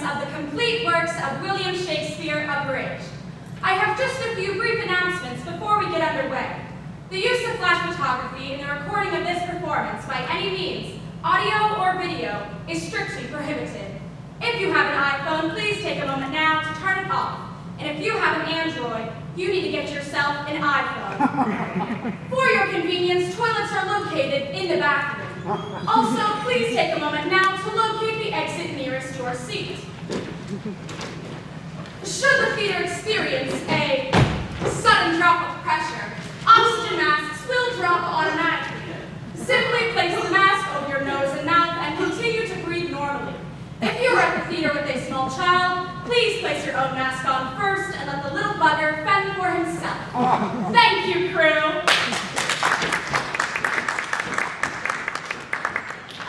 of the complete works of William Shakespeare, Abridged. I have just a few brief announcements before we get underway. The use of flash photography in the recording of this performance by any means, audio or video, is strictly prohibited. If you have an iPhone, please take a moment now to turn it off. And if you have an Android, you need to get yourself an iPhone. For your convenience, toilets are located in the bathroom. Also, please take a moment now to locate the exit nearest your seat. Should the theater experience a sudden drop of pressure, oxygen masks will drop automatically. Simply place the mask over your nose and mouth and continue to breathe normally. If you're at the theater with a small child, please place your own mask on first and let the little bugger fend for himself. Thank you, crew.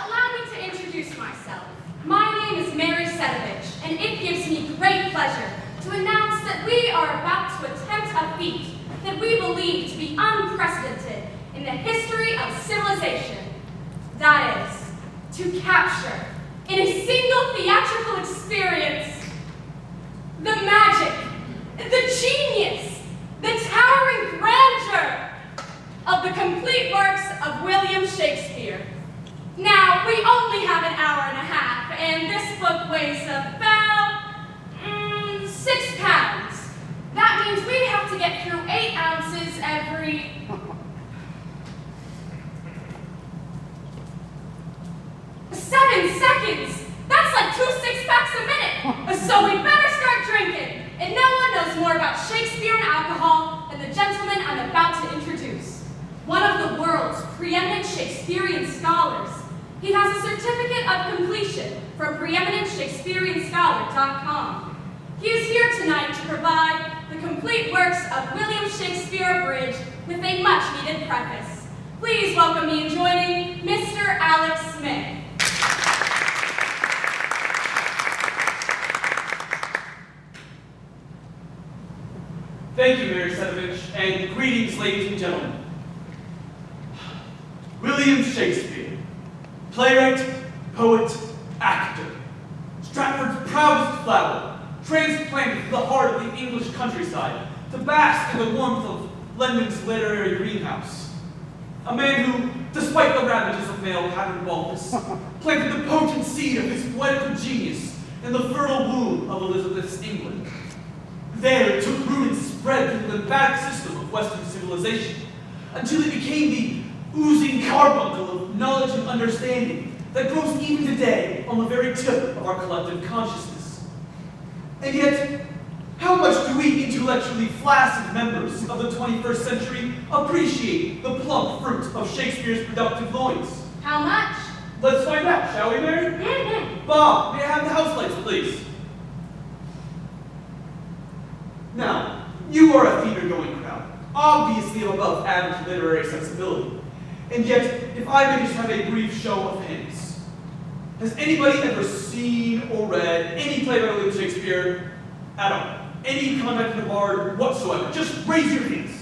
Allow me to introduce myself. My name is Mary Sedovich, and it gives me great pleasure to announce that we are about to attempt a feat that we believe to be unprecedented in the history of civilization. That is, to capture, in a single theatrical experience, the magic, the genius, the towering grandeur of the complete works of William Shakespeare. Now, we only have an hour and a half, and this book weighs about 6 pounds. That means we have to get through 8 ounces every 7 seconds. That's like 2 six-packs a minute. So we better start drinking. And no one knows more about Shakespeare and alcohol than the gentleman I'm about to introduce. One of the world's preeminent Shakespearean scholars. He has a certificate of completion from preeminentshakespeareanscholar.com. He is here tonight to provide the complete works of William Shakespeare Abridged with a much-needed preface. Please welcome me in joining Mr. Alex Smith. Thank you, Mary Sedovich, and greetings, ladies and gentlemen. William Shakespeare, playwright, poet, actor, Stratford's proudest flower, transplanted to the heart of the English countryside to bask in the warmth of London's literary greenhouse. A man who, despite the ravages of male pattern baldness, planted the potent seed of his poetical genius in the fertile womb of Elizabeth's England. There it took root and spread through the lymphatic system of Western civilization until it became the oozing carbuncle of knowledge and understanding that grows even today on the very tip of our collective consciousness. And yet, how much do we intellectually flaccid members of the 21st century appreciate the plump fruit of Shakespeare's productive loins? How much? Let's find out, shall we, Mary? Mm-hmm. Bob, may I have the house lights, please? Now, you are a theater-going crowd, obviously of above average literary sensibility. And yet, if I may just have a brief show of hands, has anybody ever seen or read any play by William Shakespeare at all? Any contact with the bard whatsoever? Just raise your hands.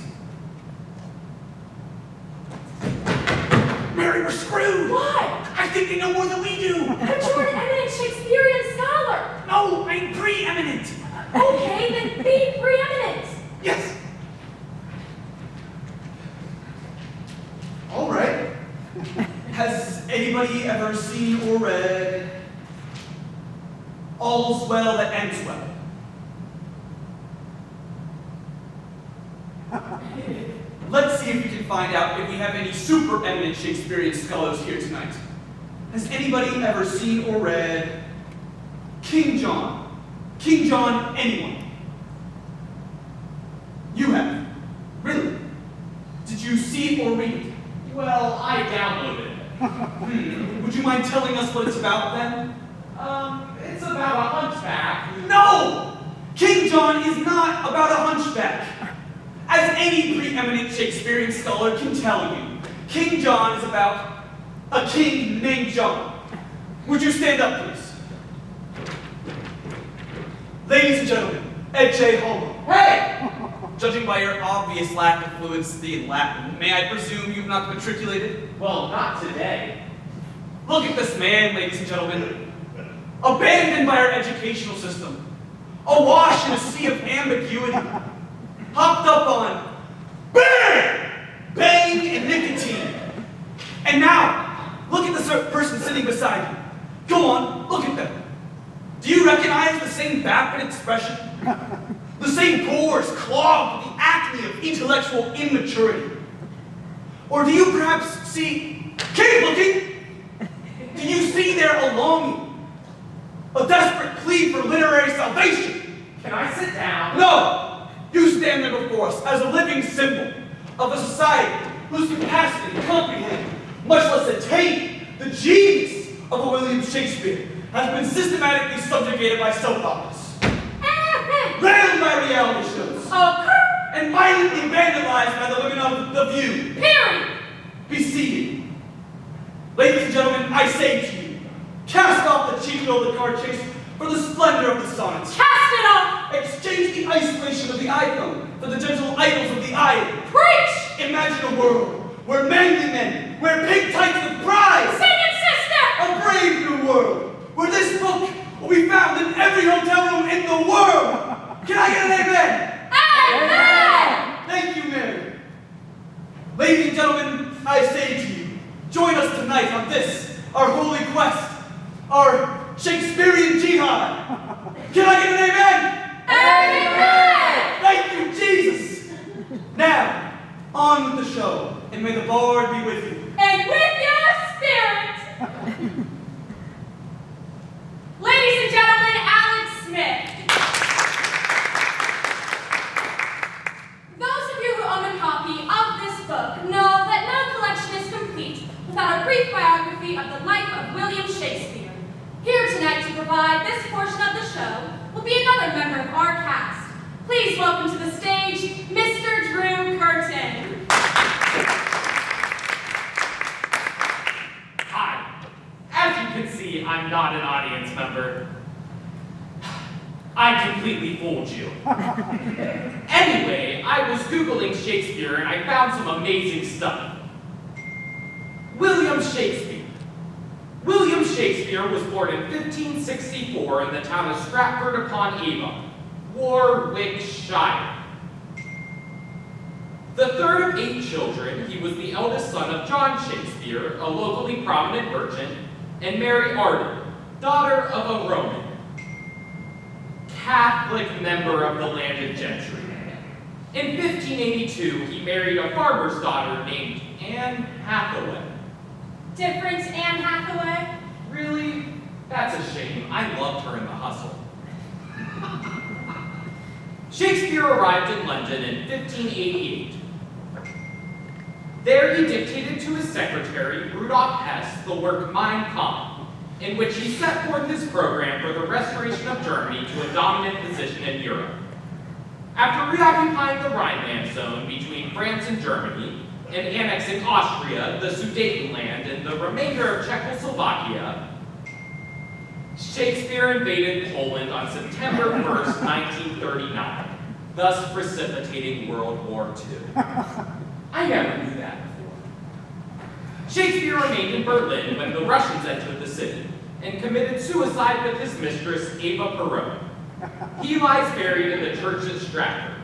Mary, we're screwed! What? I think they know more than we do! But you're an eminent Shakespearean scholar. No, I'm preeminent! Okay, then be preeminent. Yes. All right. Has anybody ever seen or read All's Well That Ends Well? Let's see if we can find out if we have any super eminent Shakespearean scholars here tonight. Has anybody ever seen or read King John? King John, anyone? You have? Really? Did you see it or read it? Well, I downloaded it. Would you mind telling us what it's about then? It's about a hunchback. No! King John is not about a hunchback. As any preeminent Shakespearean scholar can tell you, King John is about a king named John. Would you stand up, please? Ladies and gentlemen, Ed J. Homer. Hey! Judging by your obvious lack of fluency in Latin, may I presume you've not matriculated? Well, not today. Look at this man, ladies and gentlemen. abandoned by our educational system, awash in a sea of ambiguity, hopped up on bang, and nicotine. And now, look at the person sitting beside you. Go on, look at them. Do you recognize the same vapid expression? The same pores clogged with the acne of intellectual immaturity? Or do you perhaps see, keep looking, do you see there a longing, a desperate plea for literary salvation? Can I sit down? No! You stand there before us as a living symbol of a society whose capacity to comprehend, much less attain, the genius of a William Shakespeare has been systematically subjugated by soap operas, railed by reality shows, and violently vandalized by the women of The View. Period. Be seated. Ladies and gentlemen, I say to you, cast off the cheap of the card chase for the splendor of the sonnets. Cast it off. Exchange the isolation of the iPhone for the gentle idols of the eye. Preach. Imagine a world where manly men wear pink tights with pride. Sing it, sister. A brave new world where this book will be found in every hotel room in the world. Can I get an amen? Amen. Thank you, Mary. Ladies and gentlemen, I say to you, join us tonight on this, our holy quest, our Shakespearean jihad. Can I get an amen? Amen. Thank you, Jesus. Now, on with the show, and may the Lord be with you. And with your spirit. Ladies and gentlemen, Alex Smith. Those of you who own a copy of this book know that no collection is complete without a brief biography of the life of William Shakespeare. Here tonight to provide this portion of the show will be another member of our cast. Please welcome to the stage, Mr. Drew Curtin. Hi. As you can see, I'm not an audience member. I completely fooled you. Anyway, I was Googling Shakespeare and I found some amazing stuff. William Shakespeare. William Shakespeare was born in 1564 in the town of Stratford-upon-Avon, Warwickshire. The third of 8 children, he was the eldest son of John Shakespeare, a locally prominent merchant, and Mary Arden, daughter of a Roman Catholic member of the landed gentry. In 1582, he married a farmer's daughter named Anne Hathaway. Different Anne Hathaway? Really? That's a shame. I loved her in The Hustle. Shakespeare arrived in London in 1588. There he dictated to his secretary, Rudolf Hess, the work Mein Kampf, in which he set forth his program for the restoration of Germany to a dominant position in Europe. After reoccupying the Rhineland zone between France and Germany, and annexing Austria, the Sudetenland, and the remainder of Czechoslovakia, Shakespeare invaded Poland on September 1st, 1939, thus precipitating World War II. I never knew that before. Shakespeare remained in Berlin when the Russians entered the city and committed suicide with his mistress, Eva Perot. He lies buried in the church at Stratford,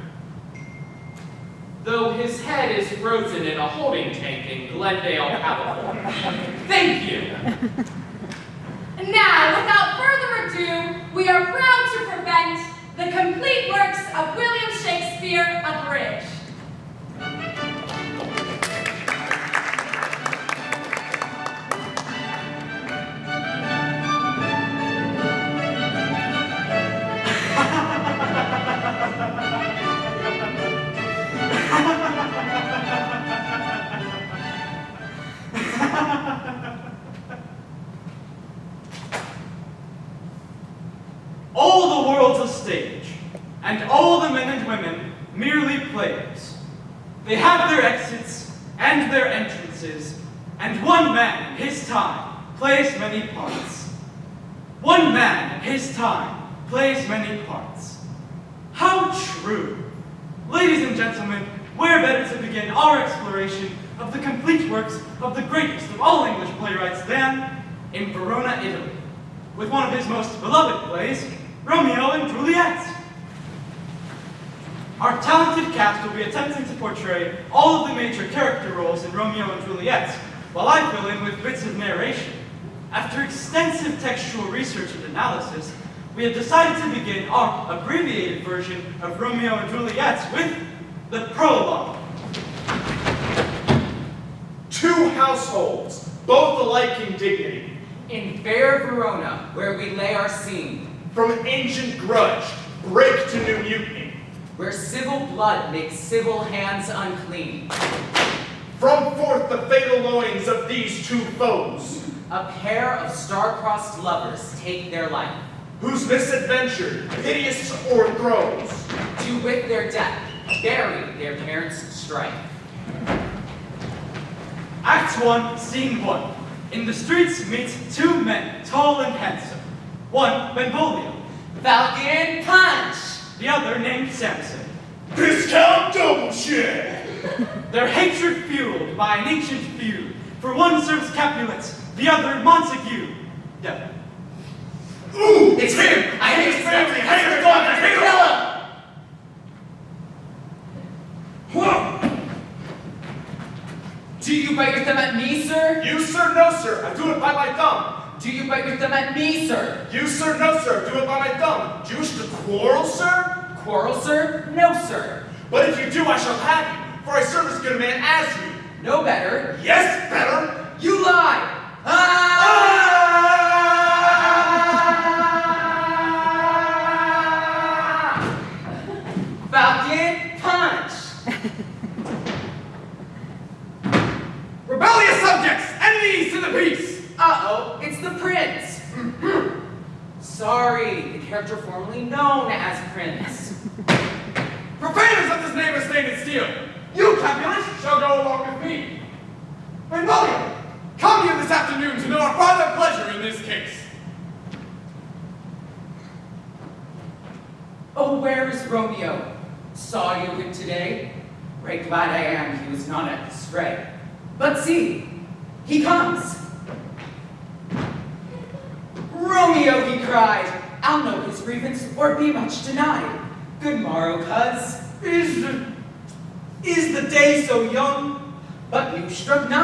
though his head is frozen in a holding tank in Glendale, California. Thank you. Now, without further ado, we are proud to present the complete works of William Shakespeare, Abridged. All the world's a stage, and all the men and women merely players. They have their exits and their entrances, and one man in his time plays many parts. One man in his time plays many parts. How true! Ladies and gentlemen, where better to begin our exploration of the complete works of the greatest of all English playwrights than in Verona, Italy, with one of his most beloved plays, Romeo and Juliet. Our talented cast will be attempting to portray all of the major character roles in Romeo and Juliet, while I fill in with bits of narration. After extensive textual research and analysis, we have decided to begin our abbreviated version of Romeo and Juliet with the prologue. Two households, both alike in dignity. In fair Verona, where we lay our scene, From ancient grudge, break to new mutiny. where civil blood makes civil hands unclean, From forth the fatal loins of these two foes, a pair of star-crossed lovers take their life, whose misadventure piteous o'erthrows. to with their death bury their parents' strife. Act 1, Scene 1. In the streets meet two men, tall and handsome. One, Benvolio. Falcon punch! The other named Samson. Viscount Double Share! Their hatred fueled by an ancient feud. For one serves Capulets, the other Montague. Devil. Ooh, it's him! I hate his family! I hate his dog! I hate him! Kill him! Do you bite your thumb at me, sir? You, sir? No, sir. I do it by my thumb. Do you bite your thumb at me, sir? You, sir? No, sir. Do it by my thumb. Do you wish to quarrel, sir? Quarrel, sir? No, sir. But if you do, I shall have you, for I serve as good a man as you. No better. Yes, better. You lie! Falcon punch! Rebellious subjects, enemies to the peace. Uh-oh, it's the prince. Sorry, the character formerly known as Prince. Profaners of this name are stained in steel. You, Capulet, shall go along with me. Benvolio, come here this afternoon to know our private pleasure in this case. Oh, where is Romeo? Saw you him today? Right glad I am he was not at the stray. But see, he comes. Romeo, he cried, I'll know his grievance or be much denied. Good morrow, cuz. Is the day so young? But you struck 9.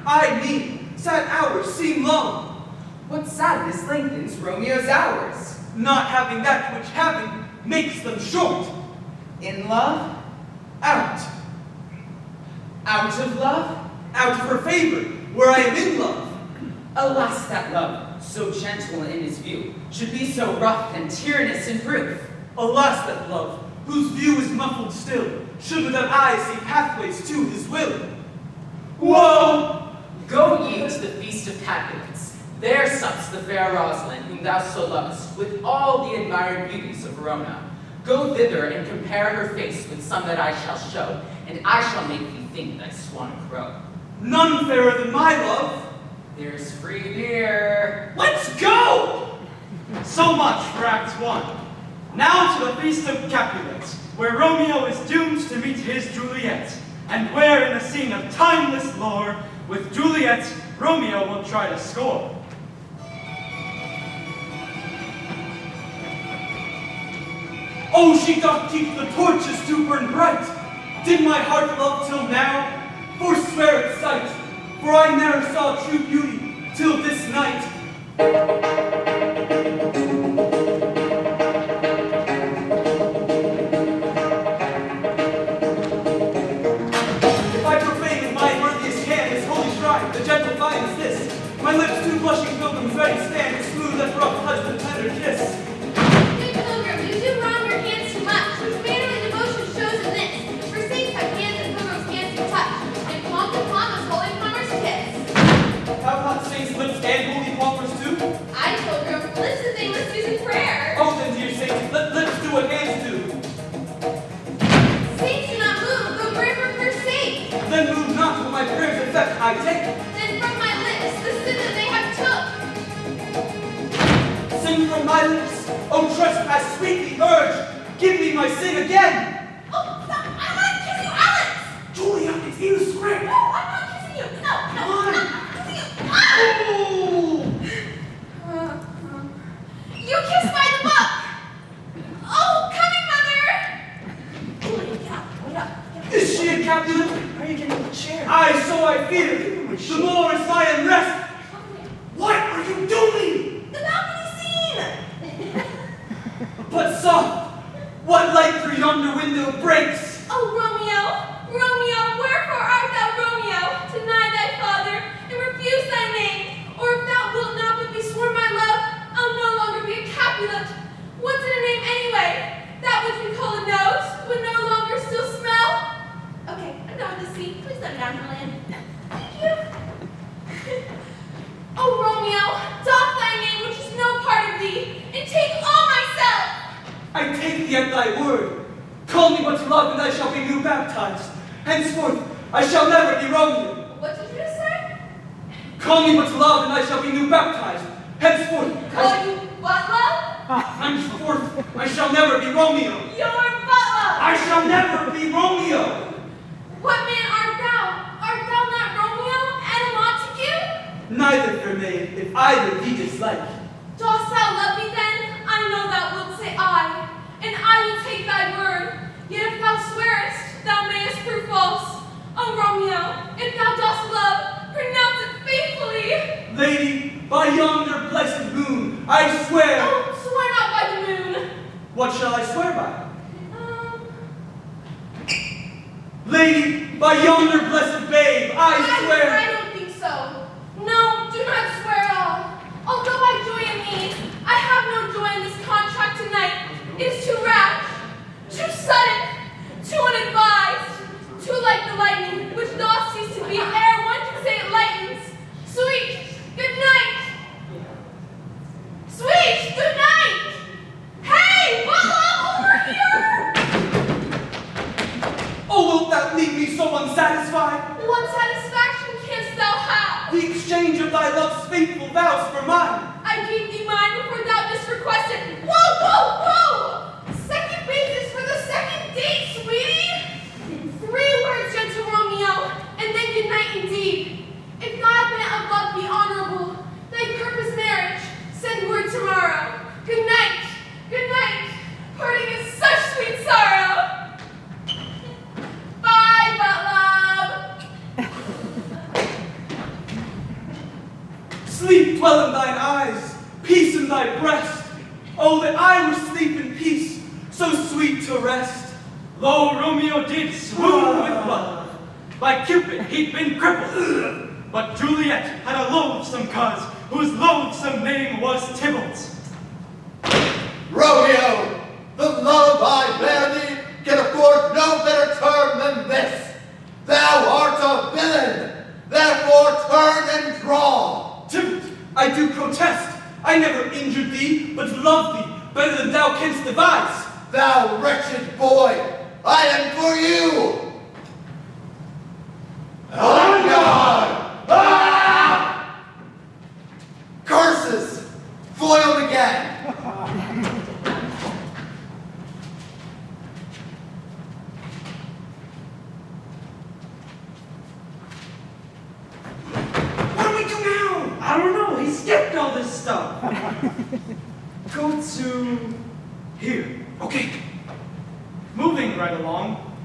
I mean, sad hours seem long. What sadness lengthens Romeo's hours? Not having that which having makes them short. In love? Out. Out of love? Out of her favor, where I am in love. Alas, that love, so gentle in his view, should be so rough and tyrannous in proof. Alas, that love, whose view is muffled still, should without eyes see pathways to his will. Whoa! Go ye to the feast of Capulets. There sups the fair Rosalind, whom thou so lovest, with all the admired beauties of Verona. Go thither and compare her face with some that I shall show, and I shall make thee think thy swan crow. None fairer than my love. There's free beer. Let's go! So much for Act 1. Now to the Feast of Capulets, where Romeo is doomed to meet his Juliet, and where in a scene of timeless lore, with Juliet, Romeo will try to score. Oh, she doth keep the torches to burn bright. Did my heart love till now? Forswear its sight, for I ne'er saw true beauty till this night. If I profane with my worthiest hand this holy shrine, the gentle vine is this. My lips two blushing pilgrims ready stand, to smooth as rough husband tender kiss. Good pilgrim, you do wrong your hands too much, whose mannerly devotion shows in this. For saints have hands and pilgrims' hands to touch, and palm to palm as holy palmers kiss. Have not saints lips and holy palmers too? I, pilgrim, lips as they must use in prayer. Oh, then, dear saints, let lips do what hands do. Saints do not move, though prayer for her sake. Then move not with my prayer's effect I take. Then from my lips the sin that they have took. Sin from my lips, oh trespass sweetly urge, give me my sin again. Oh, stop! I want to kiss you, Alex! Julia, it's in the script. No, I'm not kissing you. No, Come on. I'm not kissing you. Ah! Oh! soft? What light through yonder window breaks? Oh, Romeo, Romeo, wherefore art thou, Romeo? Deny thy father, and refuse thy name. Or if thou wilt not but be sworn my love, I'll no longer be a Capulet. What's in a name anyway? That which we call a nose would no longer still smell? Okay, I'm done with the scene. Please let me down, Julian. Thank you. Oh, Romeo, doff thy name, which is no part of thee, and take all myself. I take thee at thy word. Call me but to love, and I shall be new baptized. Henceforth, I shall never be Romeo. What did you just say? Call me but to love, and I shall be new baptized. Henceforth, Call you butler? henceforth, I shall never be Romeo. You're butler. I shall never be Romeo. What man art thou? Art thou not Romeo and a Montague? Neither, fair maid, if either thee dislike. Dost thou love me then? I know thou wilt say I, and I will take thy word. Yet if thou swearest, thou mayest prove false. Oh, Romeo, if thou dost love, pronounce it faithfully. Lady, by yonder blessed moon, I swear. Oh, swear not by the moon. What shall I swear by? Lady, by yonder blessed babe, I swear. I don't think so. No, do not swear at all. Although I joy in thee, I have no joy in this contract tonight. It is too rash, too sudden, too unadvised, too like the lightning, which doth cease to be ere one can say it lightens. Sweet, good night. Sweet, good night. Hey, Bella, over here. Oh, wilt thou leave me so unsatisfied? What satisfaction canst thou have? The exchange of thy love's faithful vows for mine. I gave thee mine before thou didst request it. Whoa, whoa, whoa! Second basis for the second date, sweetie? 3 words, gentle Romeo, and then good night indeed. If God meant of love be honorable, thy purpose marriage, send word tomorrow. Good night, good night. Parting is such sweet sorrow. Bye, but love. Sleep dwell in thine eyes, peace in thy breast. Oh, that I were sleep in peace, so sweet to rest. Lo, Romeo did swoon with love. By Cupid he'd been crippled. But Juliet had a loathsome cuz, whose loathsome name was Tybalt. Romeo, the love I bear thee can afford no better term than this. Thou art a villain, therefore turn and draw. Tybalt, I do protest. I never injured thee, but loved thee better than thou canst devise. Thou wretched boy, I am for you. On guard! Ah! Curses! Foiled again! What do we do now? I don't know, he skipped all this stuff. Go to here. Okay. Moving right along,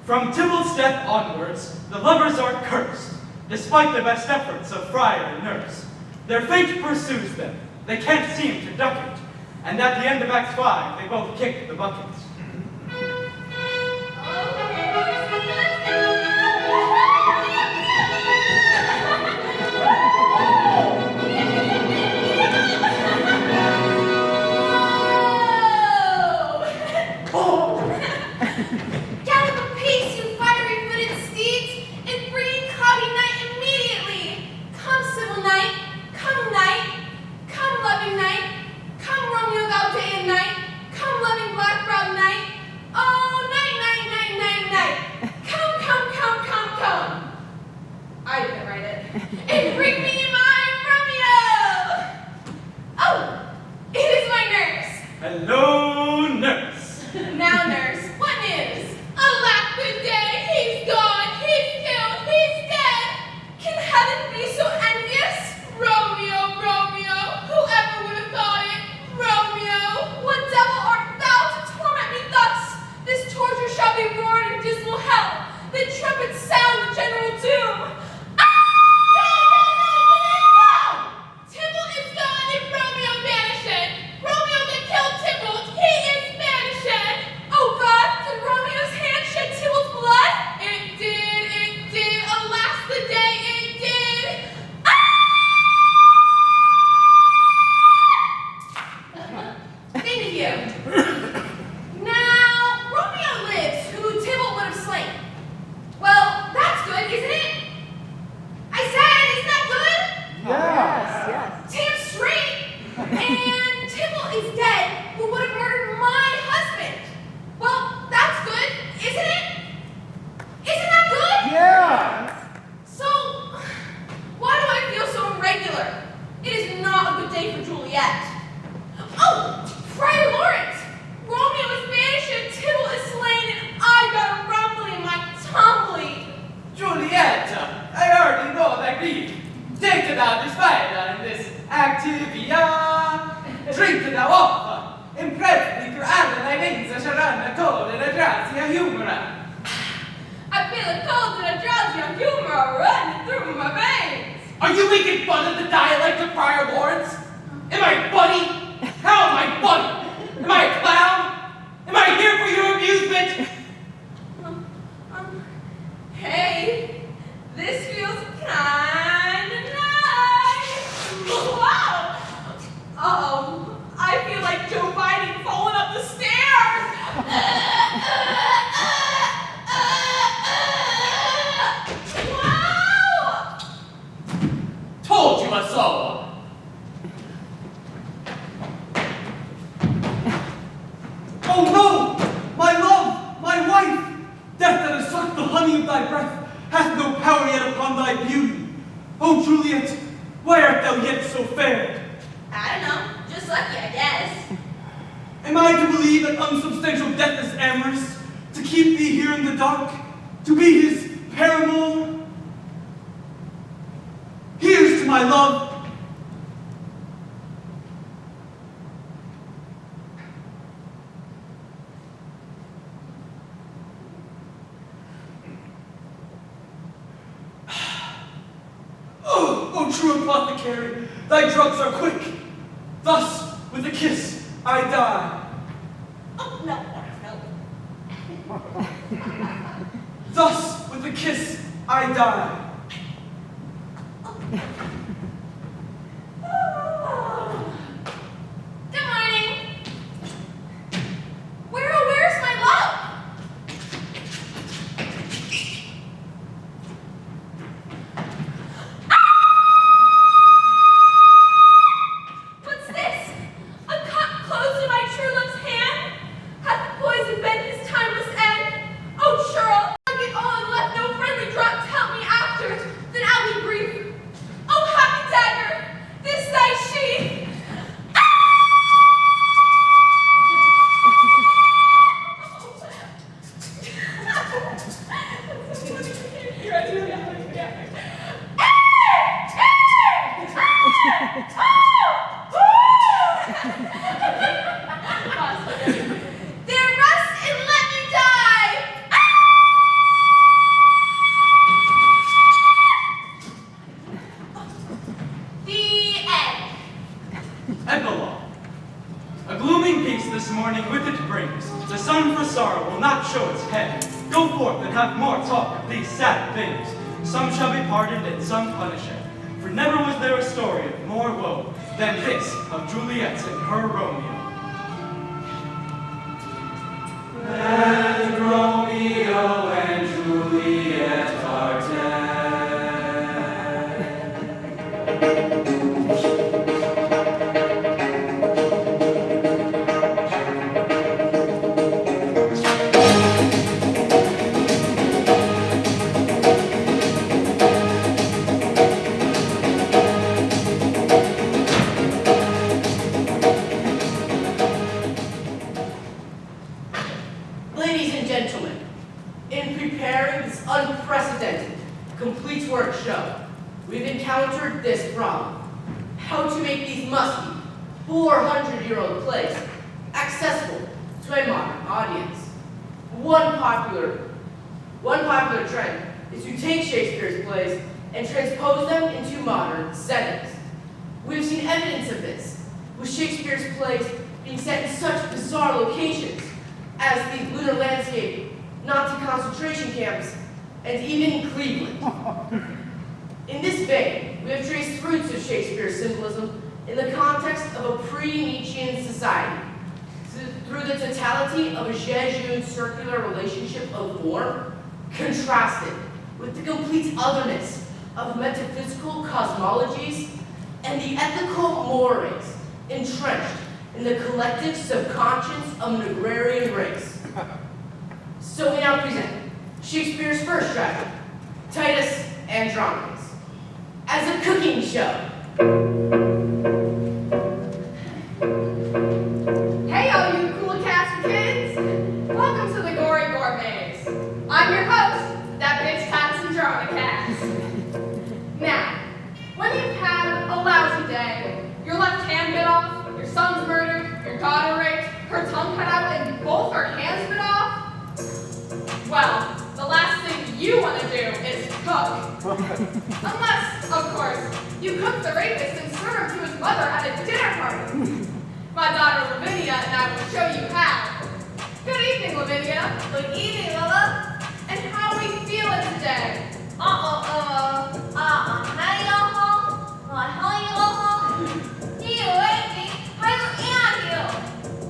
from Tybalt's death onwards, the lovers are cursed, despite the best efforts of friar and nurse. Their fate pursues them. They can't seem to duck it. And at the end of Act 5, they both kick the bucket. Gallop apiece, you fiery-footed steeds, and bring cloudy night immediately. Come, civil night, come loving night, come Romeo thou day and night, come loving black-browed night. Oh, night, night, night, night, night. Come, come, come, come, come. I didn't write it. And bring me my Romeo. Oh, it is my nurse. Hello, nurse. Now, nurse, what news? Alack, good day, he's gone, he's killed, he's dead. Can heaven be so envious? Romeo, Romeo, whoever would have thought it? Romeo, what devil art thou to torment me thus? This torture shall be roared in dismal hell. The trumpets sound the general doom. Tybalt is gone and Romeo vanished. Romeo that killed Tybalt feel a cold and a drowsy humor running through my veins. Are you making fun of the dialect of Friar Lawrence? Am I funny? How am I funny? Am I a clown? Am I here for your amusement? Hey, this feels kinda nice. Wow. I feel like Joe Biden falling up the stairs. Wow. Told you I saw one. Oh no! My love! My wife! Death that has sucked the honey of thy breath hath no power yet upon thy beauty. Oh, Juliet, why art thou yet so fair? I don't know. Just lucky, I guess. Am I to believe that unsubstantial death is amorous, to keep thee here in the dark, to be his paramour? Here's to my love. Oh, true apothecary, thy drugs are quick. Thus, with a kiss, I die. Oh, no. Thus, with a kiss, I die. Good morning. Where's my love? What's this? A cup closed in my true love's hand? Hath poison been his timeless end? Oh, churl, I get on and left no friendly drop to help me after, then I'll be brief. Oh, happy dagger, this thy sheath. There rest and let me die. The end. Epilogue. A glooming peace this morning with it brings. The sun for sorrow will not show its head. Go forth and have more talk of these sad things. Some shall be pardoned and some punished. For never was there a story of more woe than this of Juliet and her Romeo. And Romeo and Juliet are dead. Ladies and gentlemen, in preparing this unprecedented, complete work show, we've encountered this problem: how to make these musty, 400-year-old plays accessible to a modern audience. One popular trend is to take Shakespeare's plays and transpose them into modern settings. We've seen evidence of this, with Shakespeare's plays being set in such bizarre locations as the lunar landscape, Nazi concentration camps, and even Cleveland. In this vein, we have traced roots of Shakespeare's symbolism in the context of a pre-Nietzschean society, through the totality of a Jejune circular relationship of form, contrasted with the complete otherness of metaphysical cosmologies and the ethical mores entrenched in the collective subconscious of an agrarian race. So we now present Shakespeare's first tragedy, Titus Andronicus, as a cooking show. Hey, all you cool cats and kids! Welcome to the Gory Gourmets. I'm your host, that bitch Tats and Dronicast. Now, when you've had a lousy day, your left hand bit off, your son's murdered, your daughter raped, her tongue cut out, and both her hands bit off, well, the last thing you want to do is cook. Unless, of course, you cook the rapist and serve him to his mother at a dinner party. My daughter Lavinia and I will show you how. Good evening, Lavinia. Good evening, Lola. And how are we feeling today?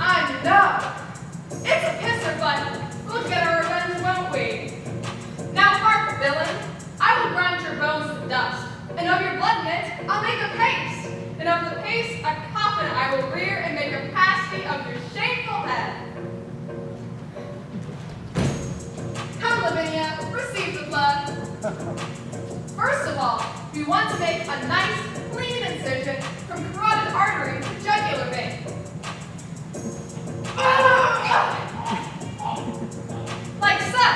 I know. It's a pisser, but we'll get our revenge, won't we? Now hark, villain. I will grind your bones to dust, and of your blood in it, I'll make a paste. And of the paste, a coffin I will rear and make a pasty of your shameful head. Come, Lavinia, receive the blood. First of all, we want to make a nice, clean incision from carotid artery to jugular vein. Like so.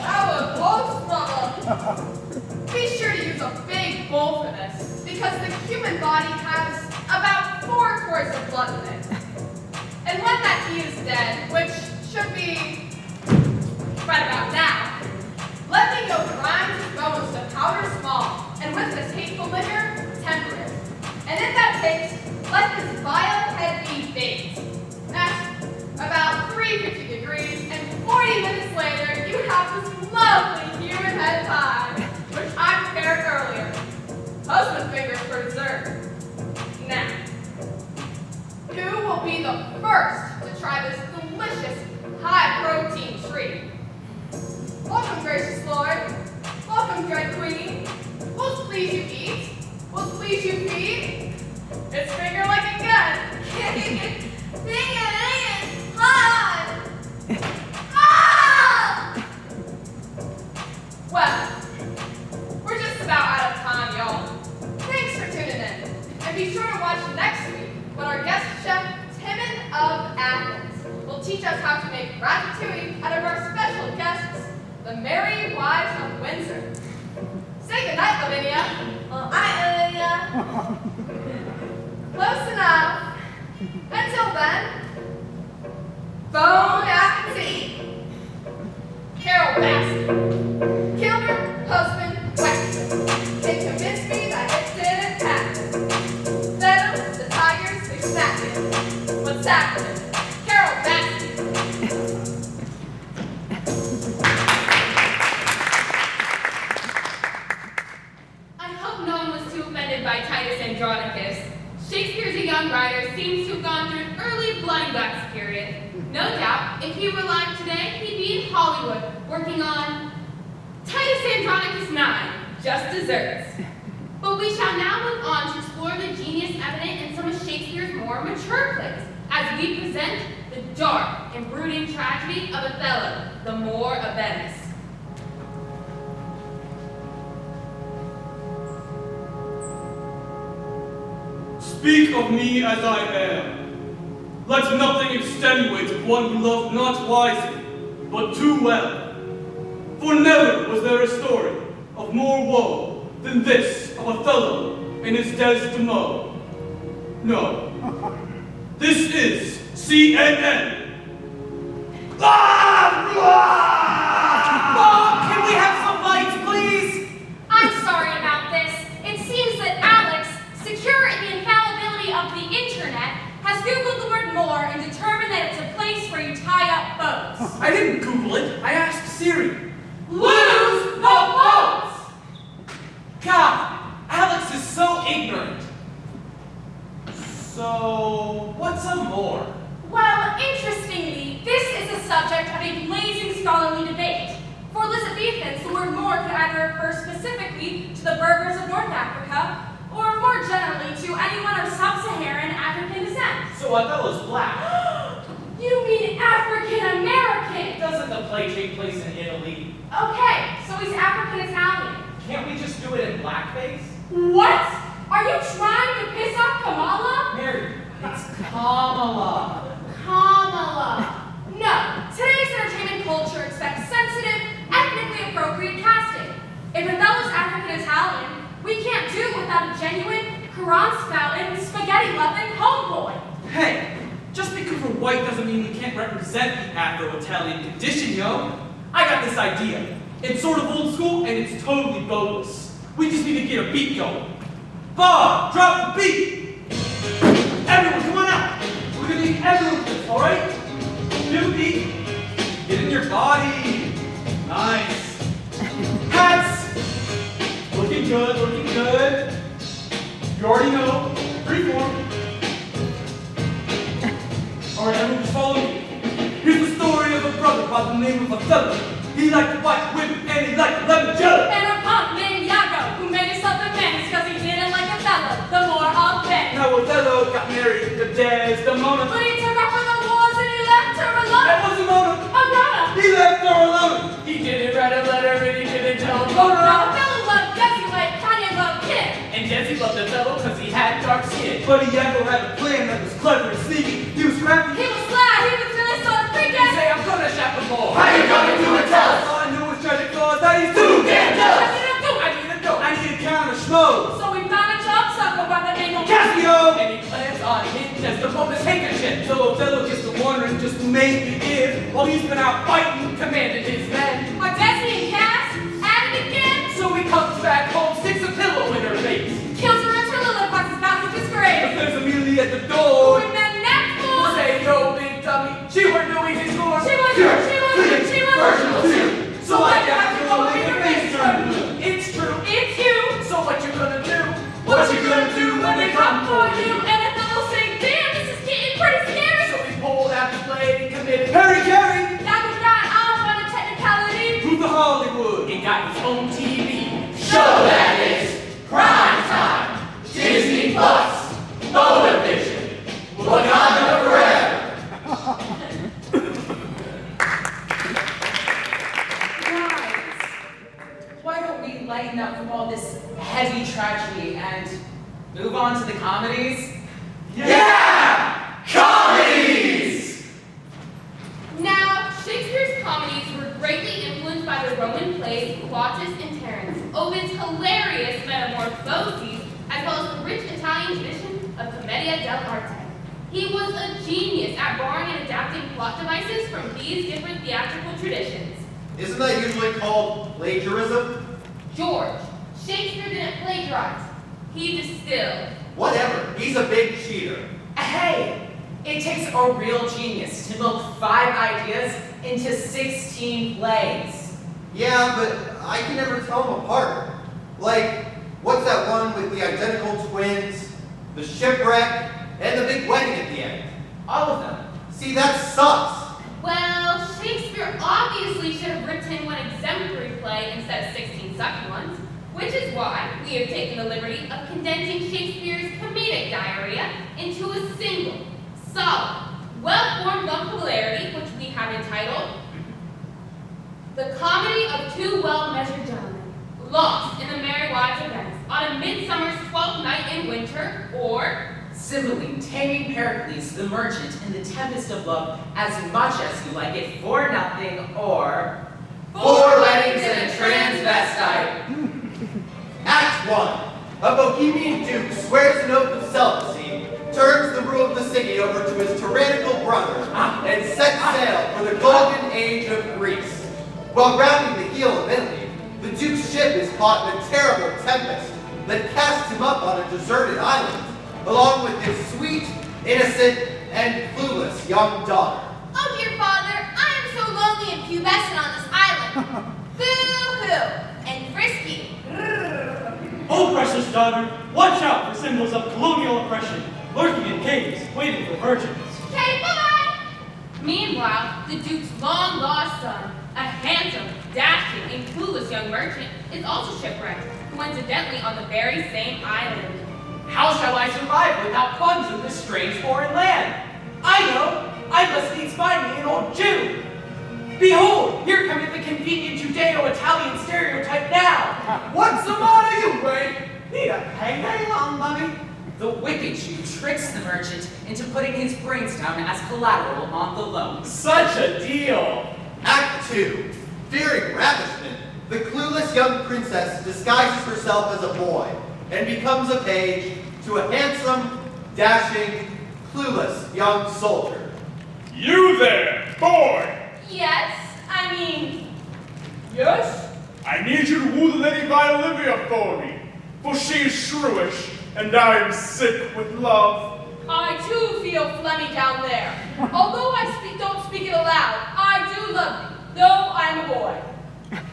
Our both brother. Be sure to use a big bowl for this, because the human body has about 4 quarts of blood in it. And when that he is dead, which should be right about now, let me go grind his bones to powder small, and with this hateful liquor, temper it. And in that paste, let his vile head be baked. At about 350 degrees, and 40 minutes later, you have this lovely human head pie, which I prepared earlier. Husband fingers for dessert. Now, who will be the first to try this delicious, high-protein treat? Welcome, gracious Lord. Welcome, dread Queen. Will't please you eat? Will't please you feed? It's finger like a gun. Well, we're just about out of time, y'all. Thanks for tuning in. And be sure to watch next week when our guest chef, Timon of Athens, will teach us how to make ratatouille out of our special guests, the Merry Wives of Windsor. Say goodnight, Lavinia. Close enough. Until then, bon appetit. Carol Baskin, killed her husband, Wexford, can convince me that it didn't happen. Fed 'em, the tigers, they snapped it. What's happening? Carol Baskin. I hope no one was too offended by Titus Andronicus. Shakespeare's a young writer seems to have gone through an early bloody guts period. No doubt, if he were alive today, he'd be in Hollywood working on Titus Andronicus 9, Just Desserts. But we shall now move on to explore the genius evident in some of Shakespeare's more mature plays, as we present the dark and brooding tragedy of Othello, the Moor of Venice. Speak of me as I am. Let nothing extenuate one who loved not wisely, but too well. For never was there a story of more woe than this of Othello and his Desdemona. No. This is CNN. Mom, can we have some lights, please? I'm sorry about this. It seems that Alex, secure in the infallibility of the internet, has Googled the word Moor and determined that it's a place where you tie up boats. I didn't Google it. I asked Siri. Lose the boats! God, Alex is so ignorant. So, what's a Moor? Well, interestingly, this is the subject of a blazing scholarly debate. For Elizabethans, the word Moor could either refer specifically to the Berbers of North Africa, or more generally to anyone of sub-Saharan African descent. So Othello's black. You mean African-American? Doesn't the play take place in Italy? Okay, so he's African-Italian. Can't we just do it in blackface? What? Are you trying to piss off Kamala? Mary, it's Kamala. Kamala. No, today's entertainment culture expects sensitive, ethnically appropriate casting. If Othello's African-Italian, we can't do without a genuine, Quran-spouting, spaghetti-loving homeboy. Hey, just because we're white doesn't mean we can't represent the Afro-Italian condition, yo. I got this idea. It's sort of old school and it's totally bogus. We just need to get a beat going. Bob, drop the beat! Everyone, come on out! We're gonna need everyone for this, alright? Do the beat. Get in your body. Nice. Hats! Looking good, looking good. You already know. Freeform. Alright, everyone just follow me. Here's the story of a brother by the name of Othello. He liked white women and he liked lemon jello. And a punk named Iago, who made himself famous because he didn't like Othello, the more of them. Now Othello got married to Desdemona. But he took her for the wars and he left her alone. That wasn't Mona. Agrona. He left her alone. He didn't write a letter and he didn't tell Now Mona. Othello loved Jesse like Kanye loved Kim. And Jesse loved Othello because he had dark skin. But Iago had a plan that was clever and sneaky. He was crafty. He was sly, he was really sort of He freaking. say, I'm gonna shop the ball. How you gonna do it, tell us? All I knew was tragic clause that he's too damn jealous. What did he do? I need a dope. I need a count of schmoes. So we found a job sucker by the name of Cassio! And he plans on hitting Desdemona's handkerchief. So Othello gets to wondering just maybe if, while he's been out fighting, Commanded his men. Are Jesse and Cass at it again? So he comes back home, sticks a pillow in her face. Kills her until Lilith passes out of his if grave. there's Amelia at the door. With that neck full. Say, yo, big dummy, she were doing his score. She was. Virginal too. So why you have to go make your face turn blue? It's true. It's you. So what you gonna do? What you gonna do when they come for you? And Othello saying, damn, this is getting pretty scary. So he pulled out the blade and committed. Harry Carey! That was not off on a technicality. Move to Hollywood. He got his own TV. Show that is prime time. Disney Plus. Motivision. Wakanda forever. Guys, why don't we lighten up from all this heavy tragedy and move on to the comedies? Yeah! Comedies! Now, Shakespeare's comedies were greatly influenced by the Roman plays Plautus and Terence, Ovid's hilarious Metamorphoses, as well as the rich Italian tradition of Commedia dell'arte. He was a genius at borrowing and adapting plot devices from these different theatrical traditions. Isn't that usually called plagiarism? George, Shakespeare didn't plagiarize. He distilled. Whatever. He's a big cheater. Hey, it takes a real genius to milk 5 ideas into 16 plays. Yeah, but I can never tell them apart. Like, what's that one with the identical twins, the shipwreck, and the big wedding at the end? All of them. See, that sucks. Well, Shakespeare obviously should have written one exemplary play instead of 16 sucky ones, which is why we have taken the liberty of condensing Shakespeare's comedic diarrhea into a single, solid, well-formed popularity, which we have entitled The Comedy of Two Well-Measured Gentlemen, Lost in the Merry Wives of Venice, on a Midsummer's 12th Night in Winter, or Cymbeline, taming Pericles, the merchant, in the tempest of love, as much as you like it, for nothing, or 4 weddings and a transvestite. Act 1. A Bohemian duke swears an oath of celibacy, turns the rule of the city over to his tyrannical brother, and sets sail for the golden age of Greece. While rounding the heel of Italy, the duke's ship is caught in a terrible tempest that casts him up on a deserted island, along with his sweet, innocent, and clueless young daughter. Oh, dear father, I am so lonely and pubescent on this island. Boo-hoo, and frisky. Oh, precious daughter, watch out for symbols of colonial oppression, lurking in caves, waiting for virgins. Okay, bye-bye. Meanwhile, the Duke's long-lost son, a handsome, dashing, and clueless young merchant, is also shipwrecked, coincidentally on the very same island. how shall I survive without funds in this strange foreign land? I know, I must needs find me an old Jew. Behold, here cometh the convenient Judeo-Italian stereotype now. What's the matter, you way? Need a payday, long money? The wicked Jew tricks the merchant into putting his brains down as collateral on the loan. Such a deal. Act 2. Fearing ravishment, the clueless young princess disguises herself as a boy and becomes a page to a handsome, dashing, clueless young soldier. You there, boy! Yes, I mean, Yes? I need you to woo the Lady Olivia for me, for she is shrewish, and I am sick with love. I too feel phlegmy down there. Although don't speak it aloud, I do love thee, though I am a boy.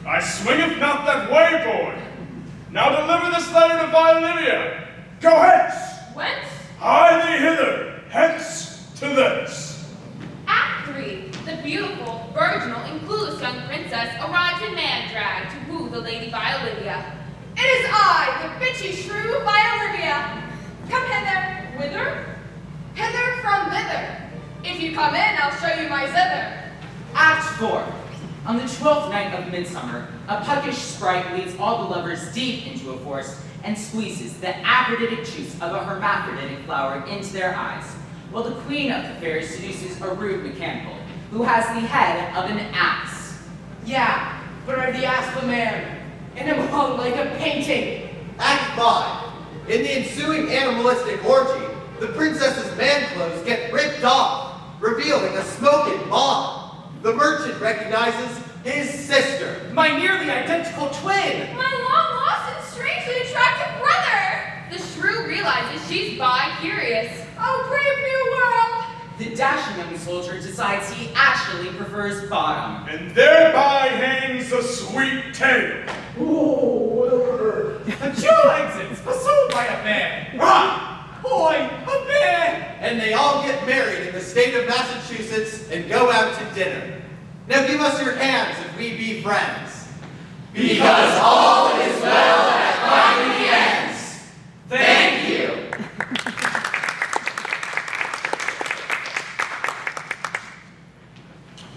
I swingeth not that way, boy. Now deliver this letter to Olivia. Go hence! Whence? Hie thee hither, hence to thence. Act 3. The beautiful, virginal, and clueless young princess arrives in man-drag to woo the Lady Olivia. It is I, the bitchy shrew Olivia. Come hither. Whither? Hither from thither. If you come in, I'll show you my zither. Act 4. On the 12th night of midsummer, a puckish sprite leads all the lovers deep into a forest and squeezes the aphroditic juice of a hermaphroditic flower into their eyes, while the queen of the fairies seduces a rude mechanical, who has the head of an ass. Yeah, but are the ass the man? And I'm hung like a painting. Act 5. In the ensuing animalistic orgy, the princess's man clothes get ripped off, revealing a smoking bomb. The merchant recognizes his sister. My nearly identical twin! My long-lost and strangely attractive brother. The shrew realizes she's bi-curious. Oh, brave new world. The dashing young soldier decides he actually prefers bottom. And thereby hangs a sweet tale. A jewel exits, pursued by a man. Run! Boy, a bear! And they all get married in the state of Massachusetts and go out to dinner. Now give us your hands if we be friends. Because all is well that finally ends. Thank you.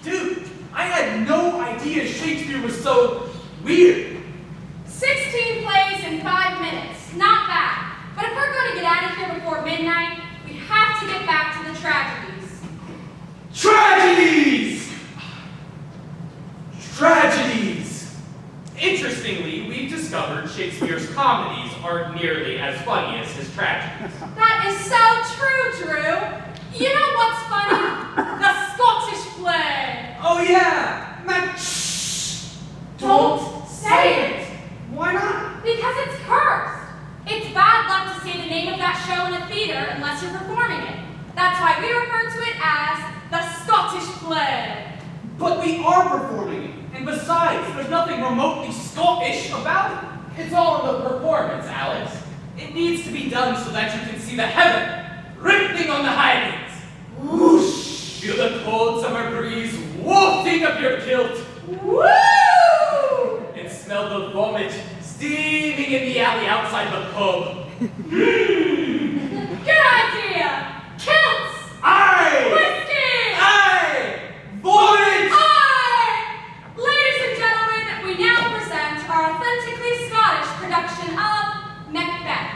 Dude, I had no idea Shakespeare was so weird. 16 plays in 5 minutes. Not bad. But if we're going to get out of here before midnight, we have to get back to the tragedies. Tragedies! Tragedies! Interestingly, we've discovered Shakespeare's comedies aren't nearly as funny as his tragedies. That is so true, Drew. You know what's funny? The Scottish play. Oh yeah! Man, shh! Don't say it. Why not? Because it's cursed. It's bad luck to say the name of that show in a theater unless you're performing it. That's why we refer to it as the Scottish play. But we are performing it. And besides, there's nothing remotely Scottish about it. It's all in the performance, Alex. It needs to be done so that you can see the heaven ripping on the highlands. Whoosh! Feel the cold summer breeze wafting up your kilt. Woo! And smell the vomit steaming in the alley outside the pub. Good idea. Kilts. Aye! Whiskey. Aye! Vomit! Aye! Ladies and gentlemen, we now present our authentically Scottish production of Macbeth.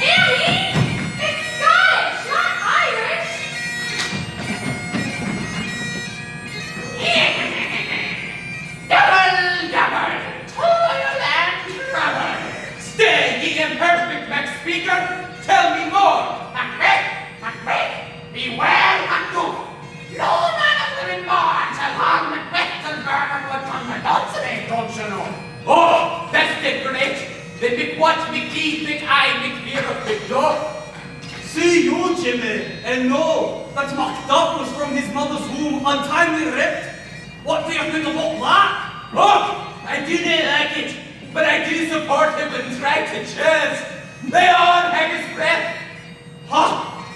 Annie! It's Scottish, not Irish! Double, double, toil and trouble. Stay, ye imperfect Mac speaker, tell me more. Macbeth, Macbeth, beware Macduff. No man of women born shall harm Macbeth and burn what on my donsonate, don't you know? Oh, that's the great. Then make what McGee, big eye, McBeer of Big Dog. See you, Jimmy, and know that Macduff was from his mother's womb untimely ripped. What do you think about that? Oh, I do not like it, but I do support him when tried to choose. They all have his breath. Ha!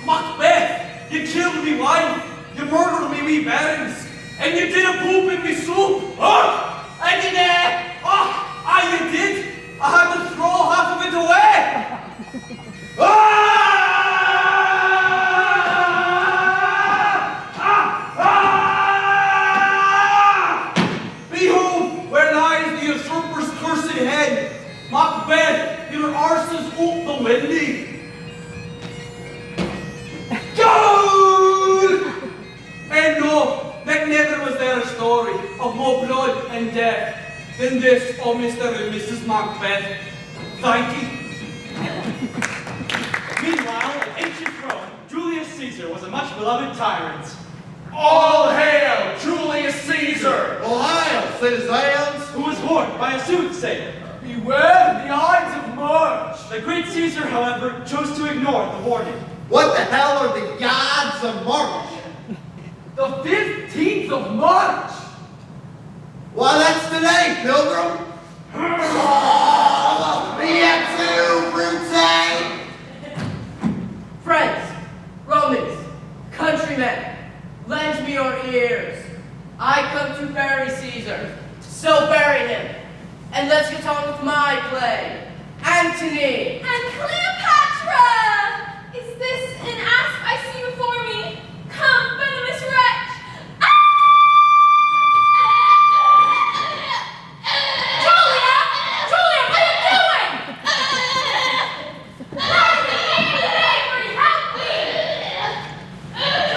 Macbeth, you killed me wife, you murdered me wee bairns, and you did a poop in me soup. Oh, I did it. Aye, you did. I had to throw half of it away. Behold, where lies the usurper's cursed head. Macbeth, your arse is out the windy. Goal! And no, that never was there a story of more blood and death than this, oh Mr. and Mrs. Macbeth. Thank you. Meanwhile, in ancient Rome, Julius Caesar was a much beloved tyrant. All hail Julius Caesar! Ohio, citizens! Who was warned by a soothsayer. Beware the Ides of March! The great Caesar, however, chose to ignore the warning. What the hell are the gods of March? The 15th of March! Why, that's today, Pilgrim! Oh, me too, Brute! Friends, Romans, countrymen, lend me your ears. I come to bury Caesar, so bury him. And let's get on with my play. Antony! And Cleopatra! Is this an asp I see before me? Come, venomous wretch! Julia! Julia, what are you doing? Help me! Help me!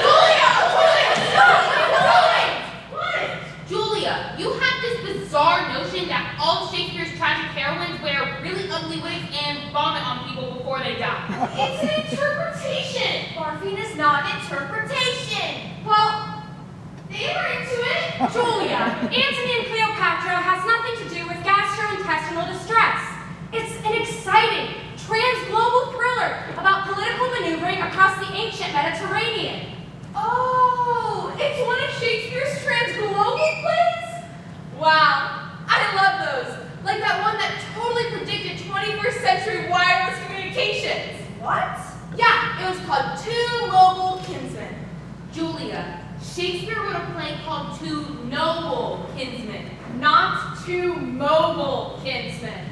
Julia! Julia! What are you doing? What? Julia, you have this bizarre notion that all Shakespeare's tragic heroines wear really ugly wigs and vomit on people before they die. It's an interpretation! Barfing is not interpretation! Well, they were into it. Julia, Antony and Cleopatra has nothing to do with gastrointestinal distress. It's an exciting, trans-global thriller about political maneuvering across the ancient Mediterranean. Oh, it's one of Shakespeare's trans-global plays? Wow, I love those. Like that one that totally predicted 21st century wireless communications. What? Yeah, it was called Two Mobile Kinsmen. Julia, Shakespeare wrote a play called Two Noble Kinsmen, not Two Mobile Kinsmen.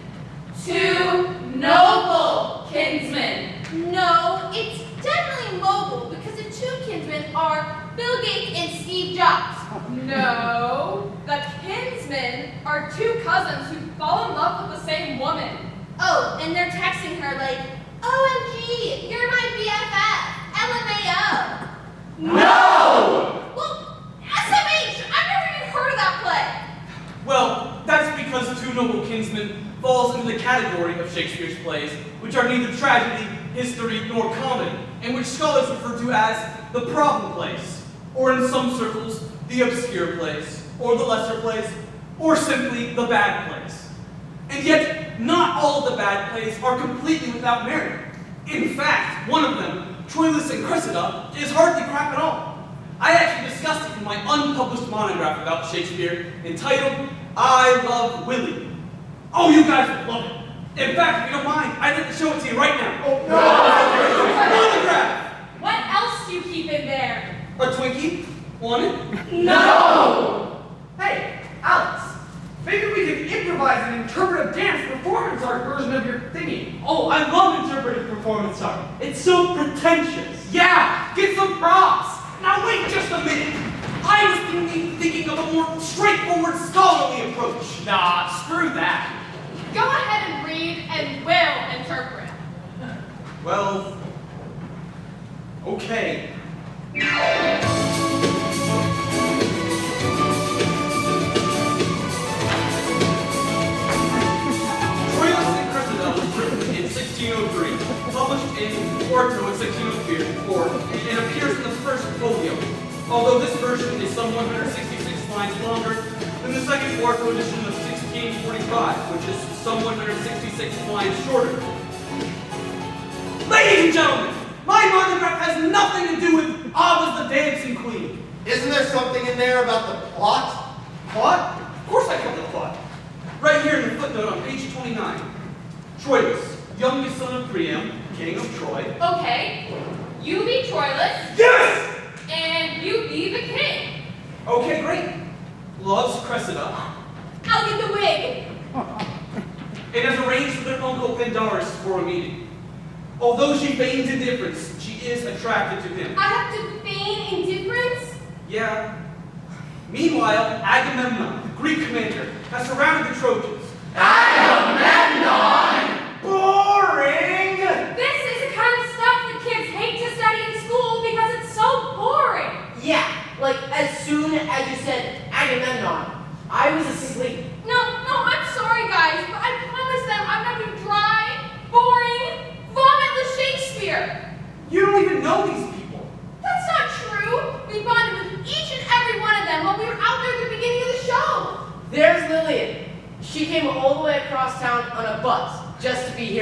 Two Noble Kinsmen. No, it's definitely mobile because the two kinsmen are Bill Gates and Steve Jobs. No, the kinsmen are two cousins who fall in love with the same woman. Oh, and they're texting her like, OMG, you're my BFF, LMAO. No! Well, SMH, I've never even heard of that play. Well, that's because Two Noble Kinsmen falls into the category of Shakespeare's plays, which are neither tragedy, history, nor comedy, and which scholars refer to as the problem plays, or in some circles, the obscure plays, or the lesser plays, or simply the bad plays. And yet, not all of the bad plays are completely without merit. In fact, one of them, Troilus and Cressida, is hardly crap at all. I actually discussed it in my unpublished monograph about Shakespeare, entitled, I Love Willie. Oh, you guys would love it. In fact, if you don't mind, I'd like to show it to you right now. Oh, no! Monograph! What else do you keep in there? A Twinkie? Want it? No! Hey, Alex, maybe we could improvise an interpretive dance performance art version of your thingy. Oh, I love interpretive performance art. It's so pretentious. Yeah, get some props. Now wait just a minute. I was thinking of a more straightforward scholarly approach. Nah, screw that. Go ahead and read and we'll interpret. Well, okay. Troilus and Cressida was written in 1603, published in Quarto in 1604, and appears in the first folio, although this version is some 166 lines longer than the second Quarto edition of 1645, which is some 166 lines shorter. Ladies and gentlemen, my monograph has nothing to do with Abba's the Dancing Queen. Isn't there something in there about the plot? Plot? Of course I got the plot. Right here in the footnote on page 29. Troilus, youngest son of Priam, king of Troy. Okay, you be Troilus, Yes! and you be the king. Okay, great. Loves Cressida, I'll get the wig. and has arranged with her uncle Pandarus for a meeting. Although she feigns indifference, she is attracted to him. I have to feign indifference? Yeah. Meanwhile, Agamemnon, the Greek commander, has surrounded the Trojans. Agamemnon! Boring! This is the kind of stuff that kids hate to study in school because it's so boring. Yeah, like as soon as you said Agamemnon, I was asleep. No, I'm sorry, guys, but I promise them I'm not going to dry, boring, vomitless Shakespeare. You don't even know these people.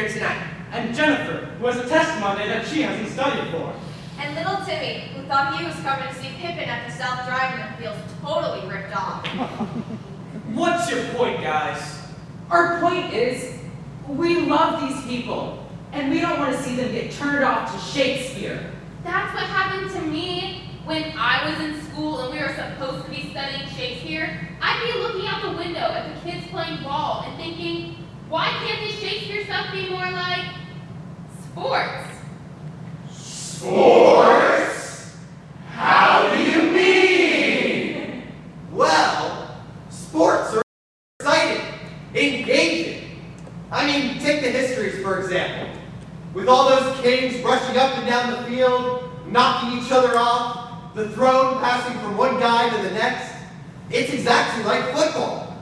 here tonight. And Jennifer, who has a test Monday that she hasn't studied for. And little Timmy, who thought he was coming to see Pippin at the South Drive and feels totally ripped off. What's your point, guys? Our point is, we love these people, and we don't want to see them get turned off to Shakespeare. That's what happened to me when I was in school and we were supposed to be studying Shakespeare. I'd be looking out the window at the kids playing ball and thinking, why can't this Shakespeare stuff be more like sports? Sports? How do you mean? Well, sports are exciting, engaging. I mean, take the histories, for example. With all those kings rushing up and down the field, knocking each other off, the throne passing from one guy to the next. It's exactly like football.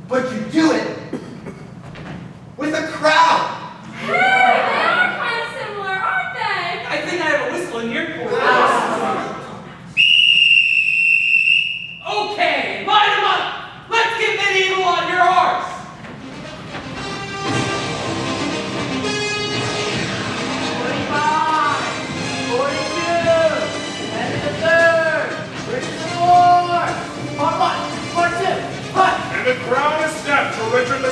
But you do it with a crowd. Hey, they are kind of similar, aren't they? I think I have a whistle in here for Okay, line them up. Let's get medieval on your horse. 42, Henry III, Richard IV, part 1, part 2, part. And the crown is snapped to Richard II,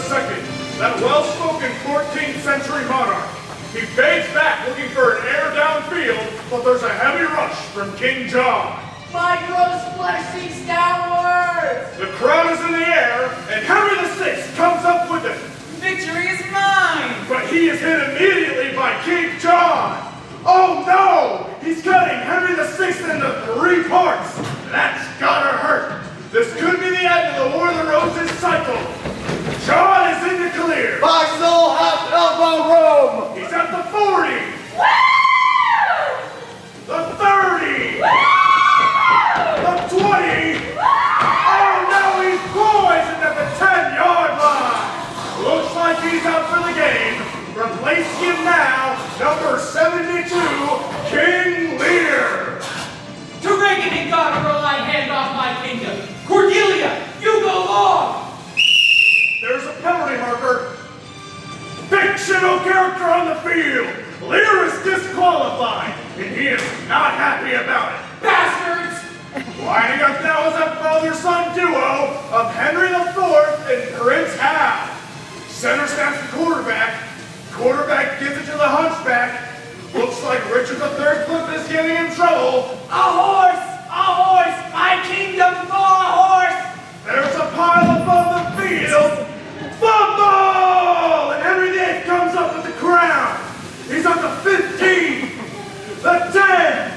that well-spoken 14th century monarch. He fades back looking for an air downfield, but there's a heavy rush from King John. My gross flesh sinks downwards. The crown is in the air, and Henry VI comes up with it. Victory is mine. But he is hit immediately by King John. Oh no! He's cutting Henry VI into 3 parts. That's gotta hurt. This could be the end of the War of the Roses cycle. John is in the clear. My soul hath elbow room. He's at the 40. The 30. The 20. Oh no, he's poisoned at the 10-yard line. Looks like he's out for the game. Replacing him now, number 72, King Lear. To Reagan and Goneril I hand off my kingdom. Cordelia, you go long. There's a penalty marker. Fictional character on the field. Lear is disqualified, and he is not happy about it. Bastards! Lining up now is a father-son duo of Henry IV and Prince Hal. Center snaps the quarterback. Quarterback gives it to the hunchback. Looks like Richard III flip is getting in trouble. A horse! My kingdom for a horse! There's a pile above the field. Fumble! And Henry VIII comes up with the crown. He's on the 15, the 10.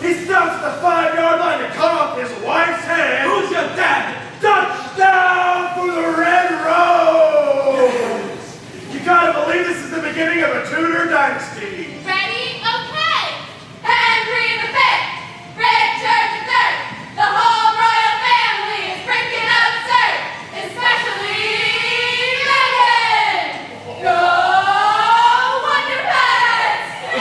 He stops at the 5-yard line to cut off his wife's head. Who's your dad? Touchdown for the Red Rose! You gotta believe this is the beginning of a Tudor dynasty. Ready? Okay. Henry V, Richard III, the whole royal family is breaking absurd, especially Meghan. Go Wonder Pets! Yay!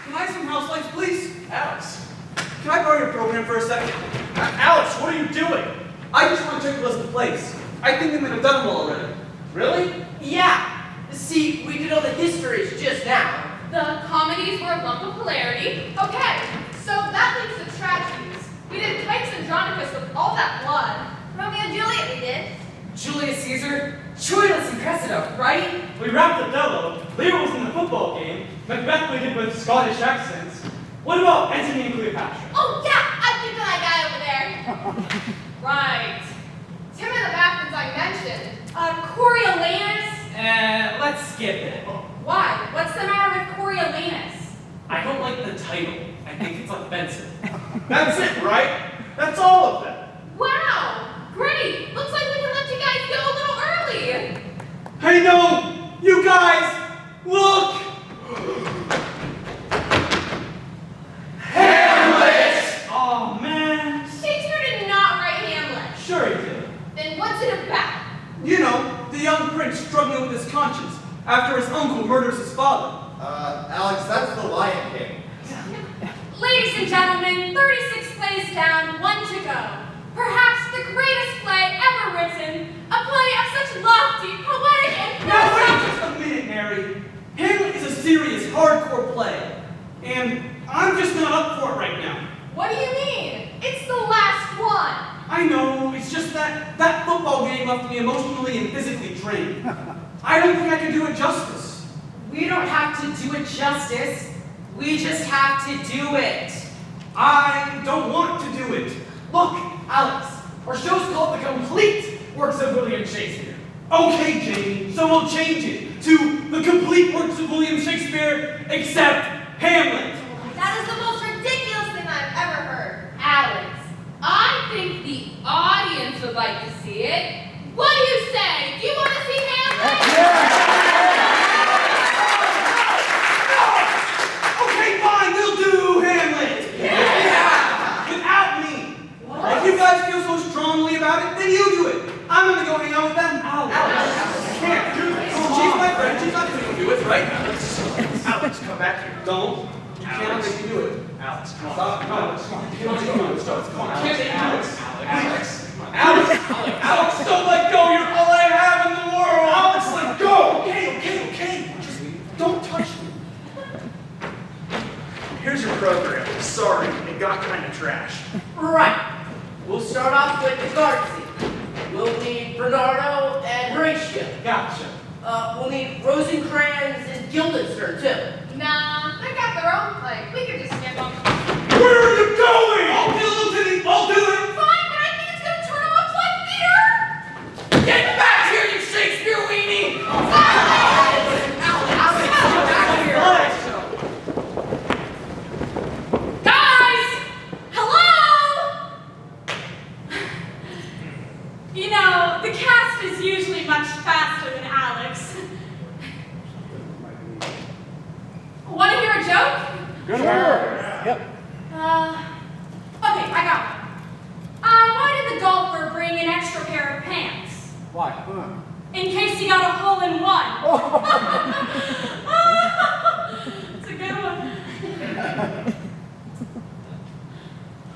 Can I have some house lights, please? Alex, can I borrow your program for a second? Alex, what are you doing? I just want to check the list of plays. I think they might have done them all already. Really? Yeah. See, we did all the histories just now. The comedies were a lump of hilarity. Okay, so that leads to tragedies. We did Pikes and Andronicus with all that blood. Romeo and Juliet we did. Julius Caesar, Troilus and Cressida, right? We wrapped Othello. Lear was in the football game. Macbeth we did with Scottish accents. What about Antony and Cleopatra? Oh yeah, I think that guy over there. Right. Tim and the Backwoods I mentioned. Coriolanus. Let's skip it. Why? What's the matter with Coriolanus? I don't like the title. I think it's offensive. That's it, right? That's all of them. Wow! Great! Looks like we can let you guys go a little early. Hey, no! You guys! Look! Hamlet! Oh man. Shakespeare did not write Hamlet. Sure he did. Then what's it about? You know, the young prince struggling with his conscience after his uncle murders his father. Alex, that's the Lion King. Ladies and gentlemen, 36 plays down, 1 to go. Perhaps the greatest play ever written, a play of such lofty, poetic, and Now wait philosophical... just a minute, Mary. Hamlet is a serious, hardcore play, and I'm just not up for it right now. What do you mean? It's the last one. I know, it's just that football game left me emotionally and physically drained. I don't think I can do it justice. We don't have to do it justice. We just have to do it. I don't want to do it. Look, Alex, our show's called The Complete Works of William Shakespeare. Okay, Jamie, so we'll change it to the complete works of William Shakespeare, except Hamlet. That is the most ridiculous thing I've ever heard. Alex, I think the audience would like to see it. What do you say? Do you want to see Hamlet? Okay, fine, we'll do Hamlet. Yeah. Without me. If you guys feel so strongly about it, then you do it. I'm gonna go hang out with them. Alex. I can't do this. She's my friend. She's not gonna do it, right? Alex, come back here. Don't. You can't make me do it. Alex, come on. Stop. Come on. Come on. Come on. Can't make me do it. Alex. Alex, don't let go. You're all I have in the world. Alex, let go. Okay. Just don't touch me. Here's your program. Sorry, it got kind of trashed. Right. We'll start off with the guard scene. We'll need Bernardo and Horatio. Gotcha. We'll need Rosencrantz and Guildenstern, too. Nah, they got their own play. We could just skip them. Where are you going? I'll do it. Fine, but I think it's gonna turn them up like theater. Get back here, you Shakespeare weenie! Guys! Hello! You know, the cast is usually much faster than Alex. Want to hear a joke? Okay, I got one. Why did the golfer bring an extra pair of pants? Why? In case he got a hole in one. It's a good one.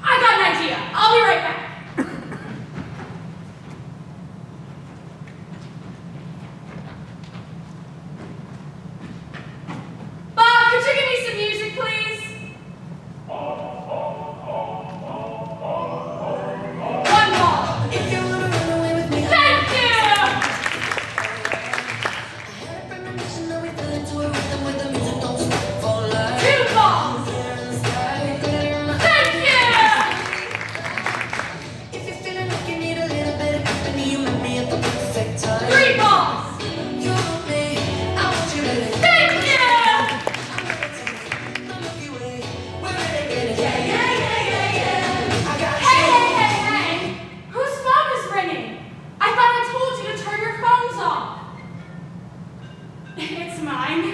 I got an idea. I'll be right back. Bob, could you give me some music, please? One ball. If you wanna run away with me, Thank you. I had a premonition that we fell into a rhythm where the music don't stop for life. 2 balls. Glitter in the sky, glitter in my Thank you. If you're feeling like you need a little bit of company, you met me at the perfect time. 3 balls. You want me, I want you to live. Thank you. The Milky Way, we're renegade. Yeah. I got Hey. Whose phone is ringing? I thought I told you to turn your phones off. It's mine.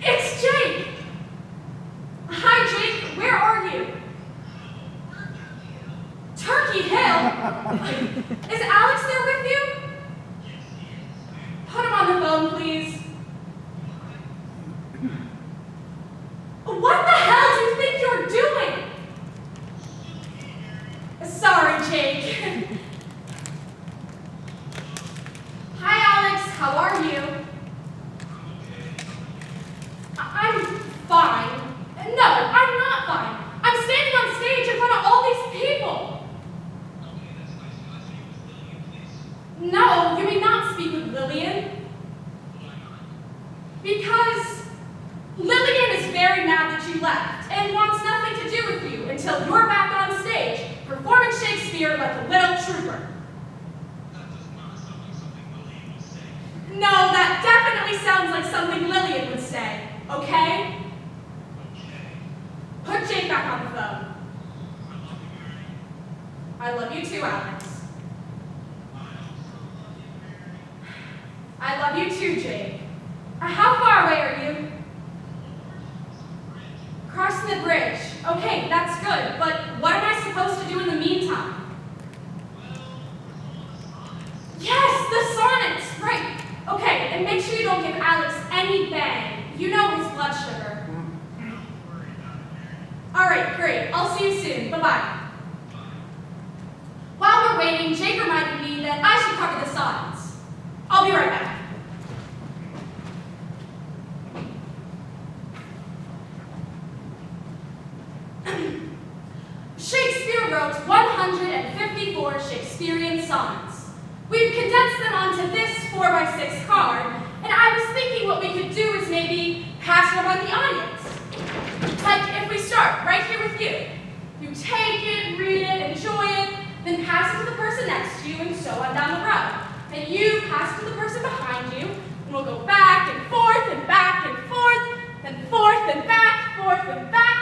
It's Jake. Hi, Jake. Where are you? Turkey Hill? Is Alex there with you? Put him on the phone, please. What the hell do you think you're doing? Sorry, Jake. Hi, Alex. How are you? I'm fine. No, I'm not fine. I'm standing on stage in front of all these people. No, you may not speak with Lillian. Because Lillian is very mad that you left and wants nothing to do with you until you're back on stage, performing Shakespeare like a little trooper. No, that definitely sounds like something Lillian would say, okay? Put Jake back on the phone. I love you too, Alex. I love you too, Jake. How far away are you? Crossing the bridge. Okay, that's good, but what am I supposed to do in the meantime? Yes, the sonnets, right. Okay, and make sure you don't give Alex any bang. You know his blood sugar. All right, great. I'll see you soon. Bye-bye. While we're waiting, Jake reminded me that I should cover the sonnets. I'll be right back. Shakespeare wrote 154 Shakespearean sonnets. We've condensed them onto this 4x6 card, and I was thinking what we could do is maybe pass them on the audience. Like if we start right here with you. You take it, read it, enjoy it, then pass it to the person next to you, and so on down the row. And you pass it to the person behind you, and we'll go back and forth and back and forth, and forth and back, forth and back.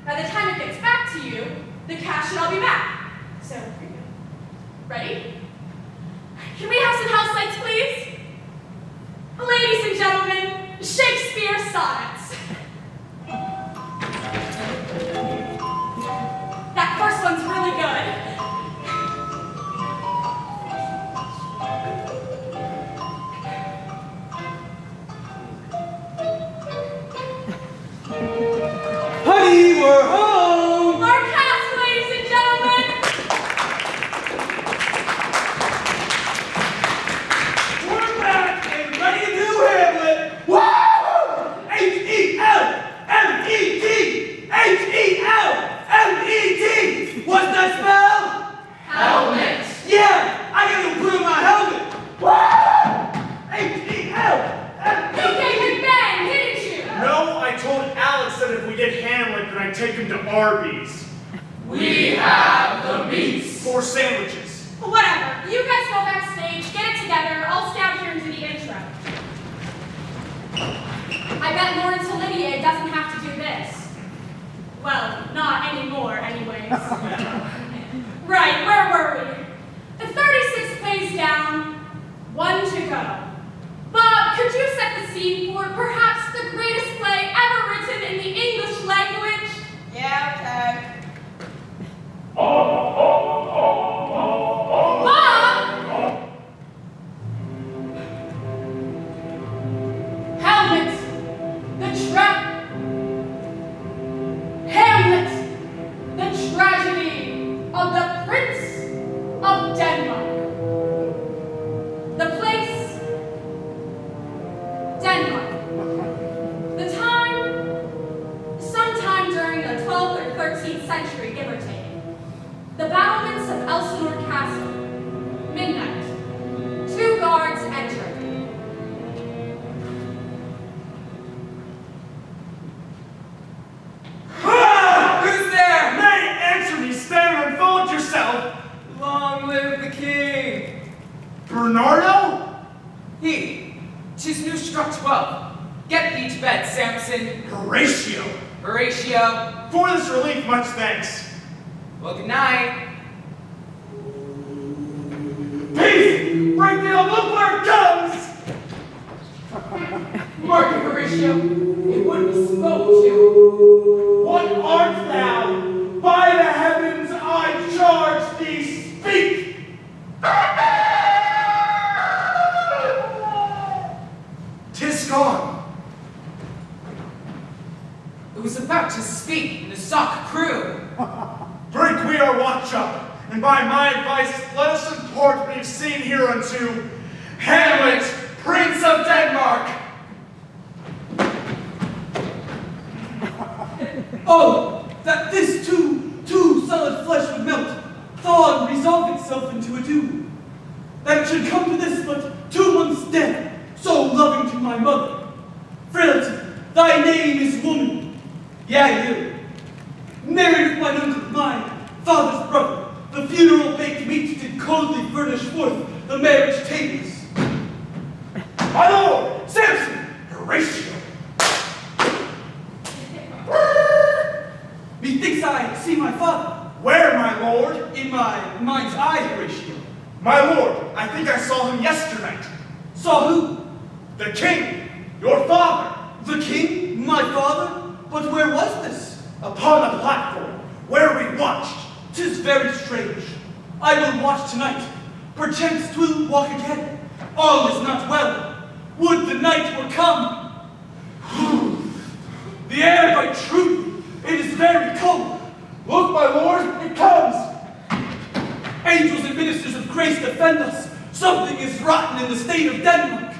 By the time it gets back to you, the cash should all be back. So, here we go. Ready? Can we have some house lights, please? Ladies and gentlemen, Shakespeare sonnets. That first one's really good. Honey, we're home! Our cast, ladies and gentlemen. We're back and ready to do Hamlet! Woo! H-E-L-M-E-T! H-E-L-M-E-T! What's that spell? Helmet. Yeah! I gotta put on my helmet! Woo! H-E-L-M-E-T! You gave him bang, didn't you? No, I told Alex that if we did Hamlet, then I'd take him to Arby's. We have the meats. 4 sandwiches. Well, whatever. You guys go backstage, get it together. I'll stay out here and do the intro. I bet Lawrence Olivier doesn't have to do this. Well, not anymore, anyways. Right, where were we? The 36 plays down, 1 to go. Bob, could you set the scene for perhaps the greatest play ever written in the English language? Yeah, okay. Bob! Hamlet, the tragedy of the Prince of Denmark. The place, Denmark. The time, sometime during the 12th or 13th century, give or take. The battlements of Elsinore Castle. Midnight. 2 guards enter. Who's there? Nay, answer me, stand and unfold yourself. Long live the king. Bernardo? He, 'tis new struck 12. Get thee to bed, Samson. Horatio. Horatio. For this relief, much thanks. Well, good night. Peace! Breakfield, look where it comes! Mark it, Horatio. It would be spoke to. What art thou? By the heavens I charge thee, speak! "'Tis gone. It was about to speak in the sock crew. Break we our watch up, and by my advice, let us import what we have seen hereunto. Hamlet, Prince of Denmark! Oh, that this too solid flesh would melt, thaw and resolve itself into a dew. That it should come to this but 2 months dead, so loving to my mother. Frailty, thy name is woman. Yeah, you. Married with mine uncle, my father's brother, the funeral baked meat did coldly furnish forth the marriage tables. My lord, Samson, Horatio! Methinks I see my father. Where, my lord? In my mind's eye, Horatio. My lord, I think I saw him yesternight. Saw who? The king, your father, The king? My father? But where was this? upon the platform, where we watched. 'Tis very strange. I will watch tonight. Perchance 'twill walk again. All is not well. Would the night were come. The air, by truth, it is very cold. Look, my lord, it comes. Angels and ministers defend us. Something is rotten in the state of Denmark.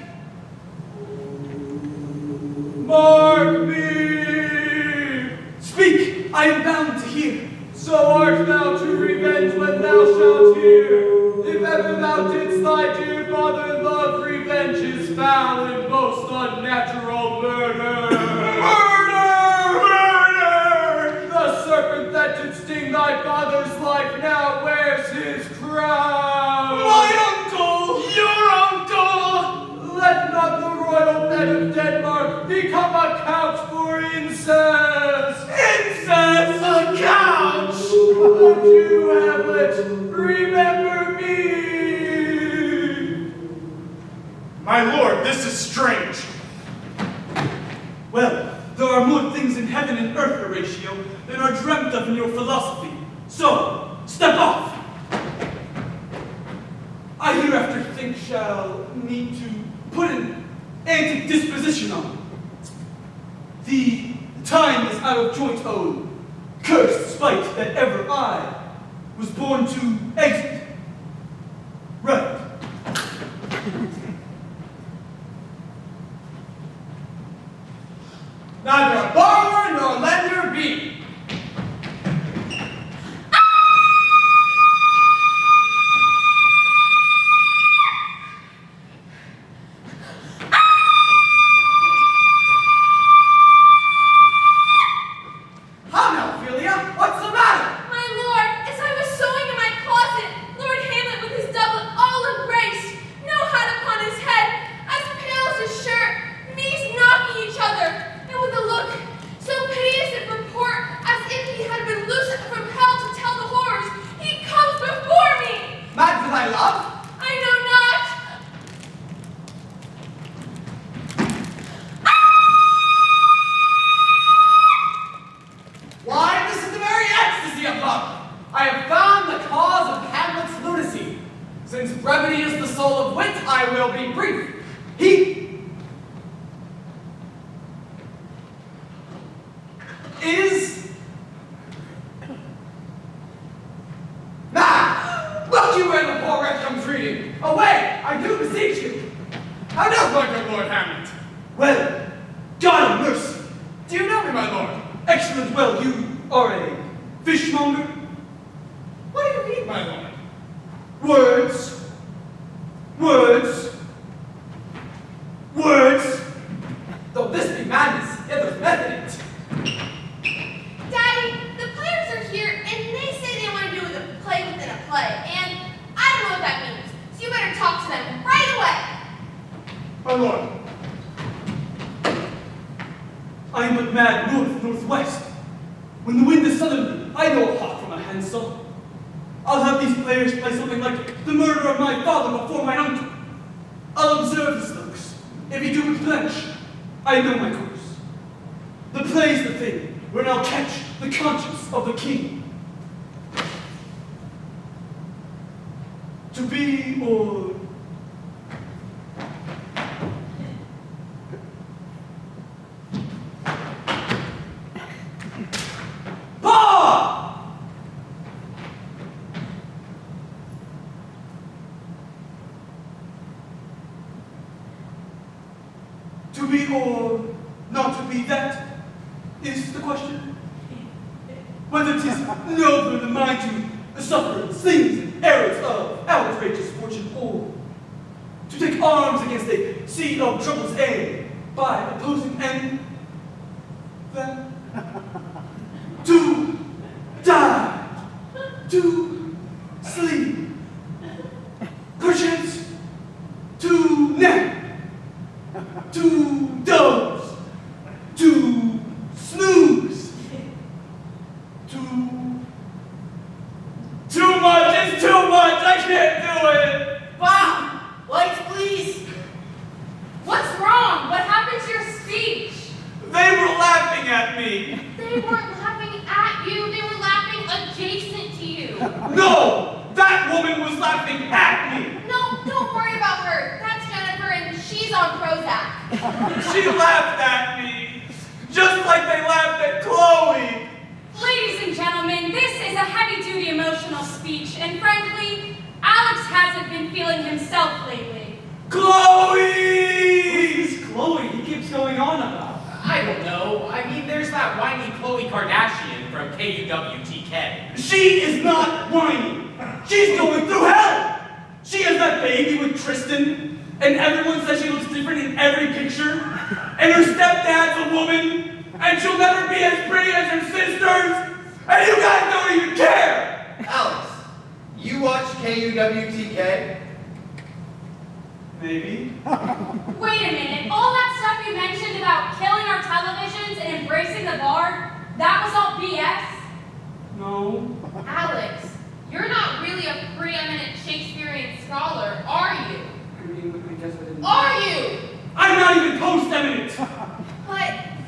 Mark me! Speak, I am bound to hear. So art thou to revenge when thou shalt hear. If ever thou didst thy dear father love, revenge is foul in most unnatural murder. Murder! Murder! The serpent that did sting thy father's life now wears his crown. My uncle! Your uncle! Let not the royal bed of Denmark become a couch for incest. Incest! A couch! Would you, Hamlet, remember me? My lord, this is strange. Well, there are more things in heaven and earth, Horatio, than are dreamt of in your philosophy. So, step off! I hereafter think shall need to put an anti-disposition on. The time is out of joint, oh, cursed spite that ever I was born to exit. Right. Neither a borrower nor lender be. How now, Ophelia? What's the matter? My lord, as I was sewing in my closet, Lord Hamlet with his doublet all embraced, no hat upon his head, as pale as his shirt, knees knocking each other, and with a look so piteous in purport as if he had been loosed from hell to tell the horrors, he comes before me. Mad for thy love? I know not. Why, this is the very ecstasy of love. I have found the cause of Hamlet's lunacy. Since brevity is the soul of wit, I will be brief. He is mad. Look you where the poor wretch comes reading. Away, I do beseech you. How does my good Lord Hamlet? Well, God have mercy. Do you know me, my lord? Excellent, well, you are a fishmonger? What do you mean, my lord? Words. Words. Words. Though this be madness, yet there's method in it. Daddy, the players are here, and they say they want to do a play within a play, and I don't know what that means, so you better talk to them right away. My lord, I am but mad north-northwest. When the wind is southerly, I know a hawk from a handsaw. I'll have these players play something like the murder of my father before my uncle. I'll observe his looks. If he do with blench, I know my course. The play's the thing, wherein I'll catch the conscience of the king. To be or to be or not to be, that is the question. Whether 'tis nobler than mine to suffer slings and arrows of outrageous fortune, or to take arms against a sea of troubles, and by opposing end them to die, to sleep, perchance to nap, to doze, to snooze, to... Too much is too much, I can't do it! Bob! Lights, please! What's wrong? What happened to your speech? They were laughing at me! They weren't laughing at you, they were laughing adjacent to you. No! That woman was laughing at me! No, don't worry about her. That's Jennifer and she's on Prozac. She laughed at me, just like they laughed at Chloe! Ladies and gentlemen, this is a heavy-duty emotional speech, and frankly, Alex hasn't been feeling himself lately. Chloe! Who's this Chloe he keeps going on about? I don't know. I mean, there's that whiny Khloe Kardashian from KUWTK. She is not whiny. She's going through hell. She has that baby with Tristan, and everyone says she looks different in every picture. And her stepdad's a woman, and she'll never be as pretty as her sisters. And you guys don't even care. Alex, you watch KUWTK? Maybe. Wait a minute, all that stuff you mentioned about killing our televisions and embracing the bar, that was all BS? No. Alex, you're not really a preeminent Shakespearean scholar, are you? I mean, I guess I didn't. Are you? I'm not even post-eminent.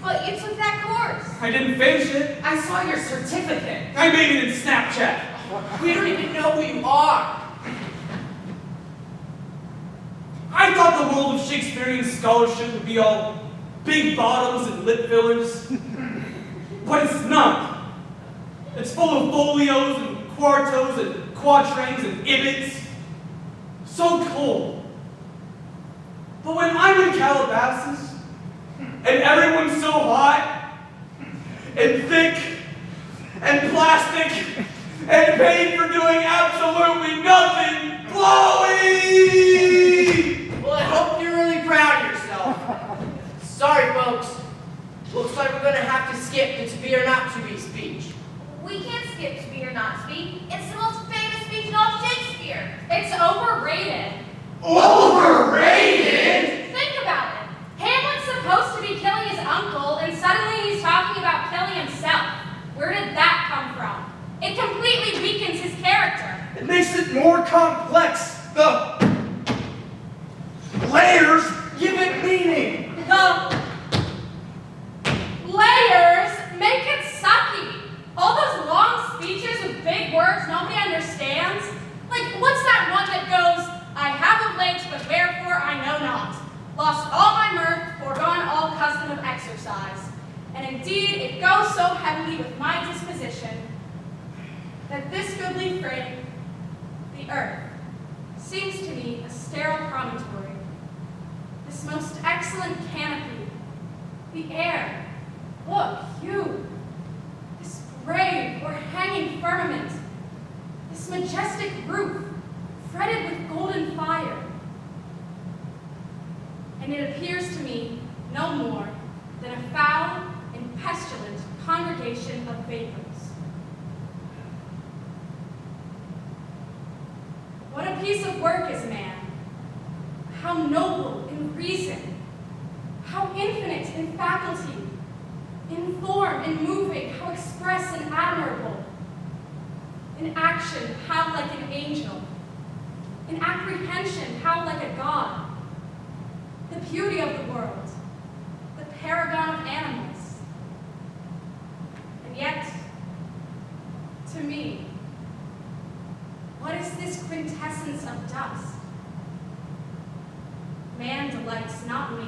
But you took that course. I didn't finish it. I saw your certificate. I made it in Snapchat. We don't even know who you are. I thought the world of Shakespearean scholarship would be all big bottoms and lip fillers. But it's not. It's full of folios and quartos and quatrains and ibits. So cold. But when I'm in Calabasas, and everyone's so hot, and thick, and plastic, and paid for doing absolutely nothing, Chloe! Well, I hope you're really proud of yourself. Sorry, folks. Looks like we're gonna have to skip the to be or not to be speech. We can't skip to be or not to be. It's the most famous speech in all of Shakespeare. It's overrated. Overrated? Think about it. Hamlet's supposed to be killing his uncle, and suddenly he's talking about killing himself. Where did that come from? It completely weakens his character. It makes it more complex. The layers give it meaning. The layers make it sucky. All those long speeches with big words nobody understands. Like, what's that one that goes, I have of late, but wherefore I know not. Lost all my mirth, foregone all custom of exercise. And indeed, it goes so heavily with my disposition that this goodly frame, the earth, seems to me a sterile promontory. This most excellent canopy, the air, look, you, this brave or hanging firmament, this majestic roof, fretted with golden fire. And it appears to me no more than a foul and pestilent congregation of vapors. What a piece of work is man! How noble in reason, how infinite in faculty, in form and moving, how express and admirable. In action, how like an angel. In apprehension, how like a god. The beauty of the world, the paragon of animals. And yet, to me, what is this quintessence of dust? Man delights, not me.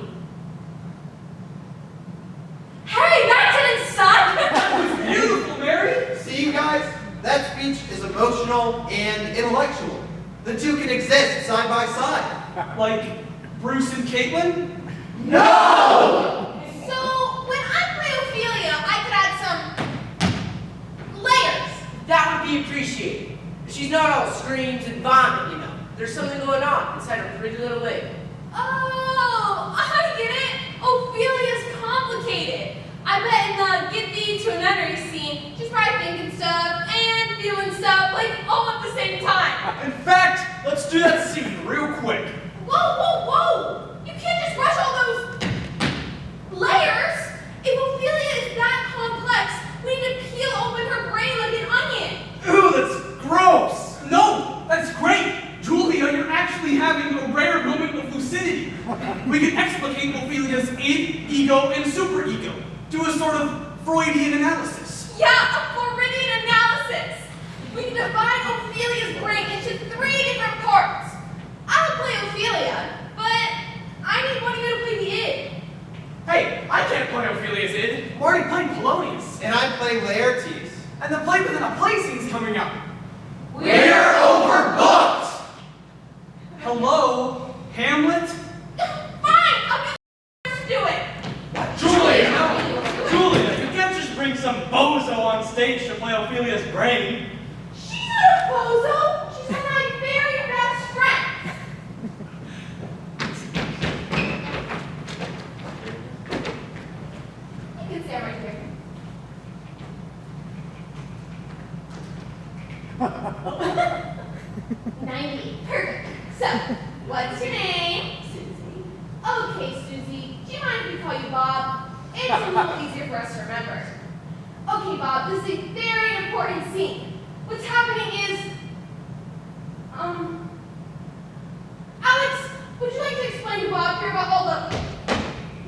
Hey, that didn't suck! That was beautiful, Mary. See, you guys? That speech is emotional and intellectual. The two can exist side by side. Like Bruce and Caitlin? No! So, when I play Ophelia, I could add some layers. That would be appreciated. She's not all screams and vomit, you know. There's something going on inside her pretty little leg. Oh, I get it. Ophelia's complicated. I bet in the Get Thee to a Nunnery scene, she's probably thinking stuff and feeling stuff, like all at the same time. In fact, let's do that scene real quick. Whoa, whoa, whoa! You can't just rush all those layers. If Ophelia is that complex, we need to peel open her brain like an onion. Ooh, that's gross. No, that's great. Julia, you're actually having a rare moment of lucidity. We can explicate Ophelia's id, ego, and superego. Do a sort of Freudian analysis. Yeah, a Floridian analysis. We can divide Ophelia's brain into 3 different parts. I'll play Ophelia, but I need one of you to play the id. Hey, I can't play Ophelia's id. I'm already playing Polonius. And I play Laertes. And the play within a play scene's coming up. We're overbooked! bring some bozo on stage to play Ophelia's brain. She's not a bozo. She's one of my very best friends. You can stand right here. 90. Perfect. So, what's your name? Susie. Okay, Susie. Do you mind if we call you Bob? It's a little easier for us to remember. Okay, Bob, this is a very important scene. What's happening is, Alex, would you like to explain to Bob here about all the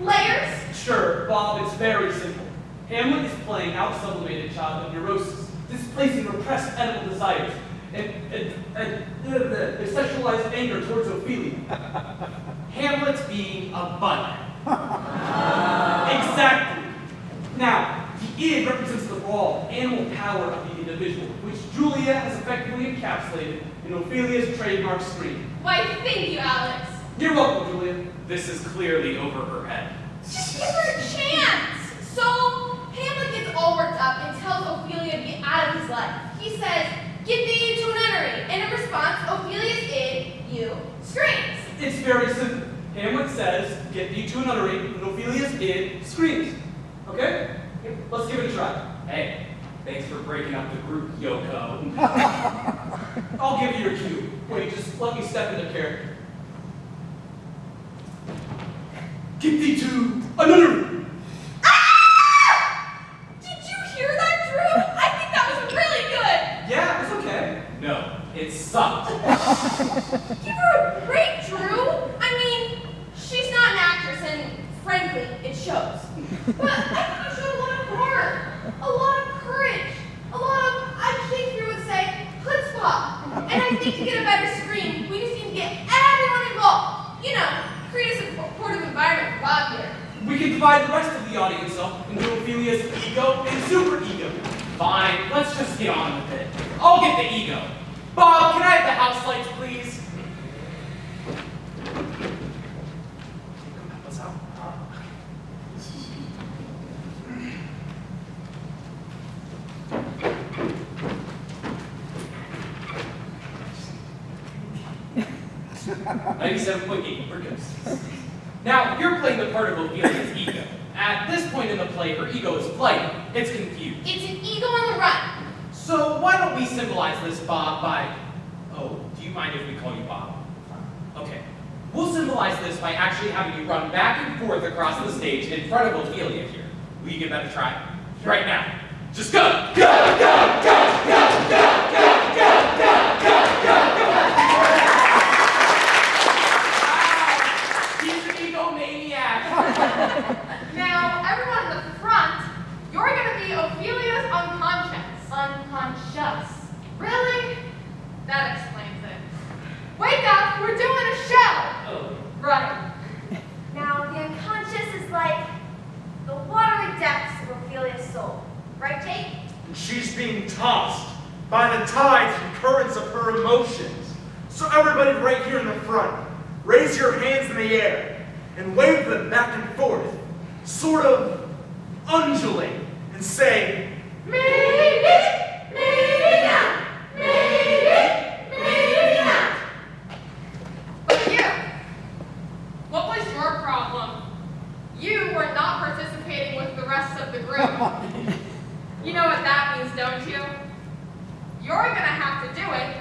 layers? Sure, Bob, it's very simple. Hamlet is playing out sublimated child of neurosis, displacing repressed edible desires, and their sexualized anger towards Ophelia. Hamlet being a butthead. Exactly. Now, the id represents the raw, animal power of the individual, which Julia has effectively encapsulated in Ophelia's trademark scream. Why, thank you, Alex. You're welcome, Julia. This is clearly over her head. Just give her a chance. So, Hamlet gets all worked up and tells Ophelia to get out of his life. He says, "Get thee to a nunnery." And in response, Ophelia's id, you, screams. It's very simple. Hamlet says, "Get thee to a nunnery," and Ophelia's id screams. Okay? Let's give it a try. Hey, thanks for breaking up the group, Yoko. I'll give you your cue. Wait, just let me step into character. Get thee to a nunnery. Ah! Did you hear that, Drew? I think that was really good. Yeah, it's okay. No, it sucked. Give her a break, Drew. I mean, she's not an actress, and frankly, it shows. But I think you showed a lot of heart, a lot of courage, a lot of, as Shakespeare would say, chutzpah. And I think to get a better scream, we just need to get everyone involved. You know, create a supportive environment for Bob here. We can divide the rest of the audience up into Ophelia's ego and superego. Fine, let's just get on with it. I'll get the ego. Bob, can I have the house lights, please? What's up? 97.8, we're good. Now, you're playing the part of Ophelia's ego. At this point in the play, her ego is flighty. It's confused. It's an ego on the run. So why don't we symbolize this, Bob, by... Oh, do you mind if we call you Bob? Okay. We'll symbolize this by actually having you run back and forth across the stage in front of Ophelia here. Will you give that a try? Right now. Just go! Go, go, go, go, go, go, go, go, go, go, go! He's an egomaniac. Now, everyone in the front, you're going to be Ophelia's unconscious. Unconscious. Really? That explains it. Wake up, we're doing a show. Oh. Right. Now, the unconscious is like the watery depths of Ophelia's soul. Right, Jake? She's being tossed by the tides and currents of her emotions. So everybody right here in the front, raise your hands in the air and wave them back and forth, sort of undulate, and say, Maybe, maybe not. Maybe, maybe not. But you, what was your problem? You were not participating with the rest of the group. You know what that means, don't you? You're gonna have to do it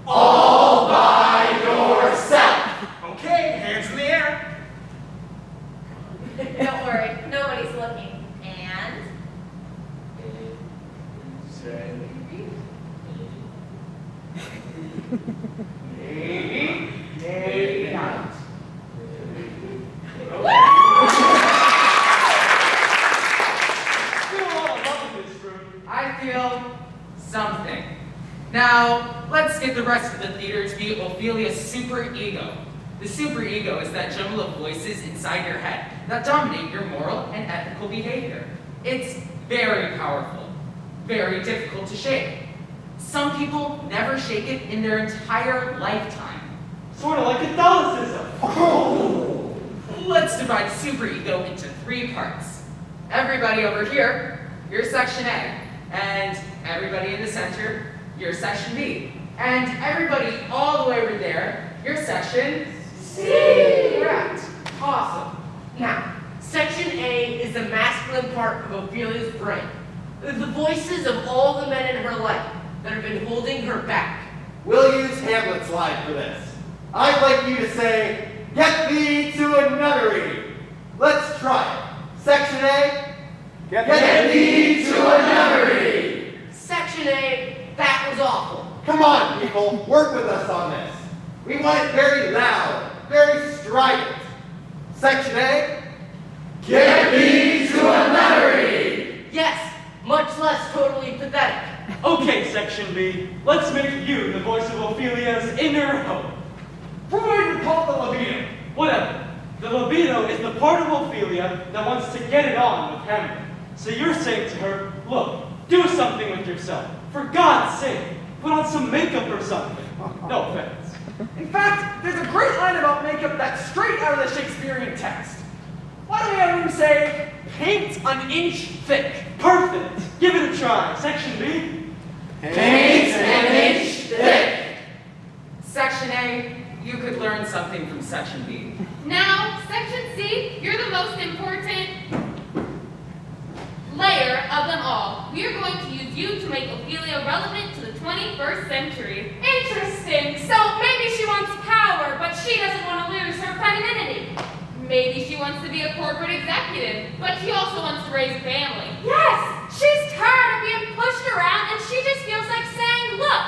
All by yourself. okay, hands in the air. Don't worry, nobody's looking. And Maybe, maybe not. Still a lot of love in this room. I feel something. Now, let's get the rest of the theater to be Ophelia's superego. The superego is that jumble of voices inside your head that dominate your moral and ethical behavior. It's very powerful, very difficult to shake. Some people never shake it in their entire lifetime. Sort of like Catholicism. Let's divide superego into 3 parts. Everybody over here, you're Section A. And everybody in the center, you're Section B. And everybody all the way over there, you're Section C. Correct. Awesome. Now, Section A is the masculine part of Ophelia's brain. The voices of all the men in her life that have been holding her back. We'll use Hamlet's line for this. I'd like you to say, "Get thee to a nunnery." Let's try it. Section A, get thee to a nunnery. Section A, that was awful. Come on, people, work with us on this. We want it very loud, very strident. Section A, get thee to a nunnery. Yes, much less totally pathetic. Okay, Section B, let's make you the voice of Ophelia's inner hope. Freud would call it the libido. Whatever. The libido is the part of Ophelia that wants to get it on with Hamlet. So you're saying to her, look, do something with yourself. For God's sake, put on some makeup or something. No offense. In fact, there's a great line about makeup that's straight out of the Shakespearean text. Why don't we have him say, paint an inch thick? Perfect. Give it a try. Section B. Paint an inch thick. Section A, you could learn something from Section B. Now, Section C, you're the most important layer of them all. We are going to use you to make Ophelia relevant to the 21st century. Interesting. So maybe she wants power, but she doesn't want to lose her femininity. Maybe she wants to be a corporate executive, but she also wants to raise a family. Yes, she's tired of being pushed around and she just feels like saying, look,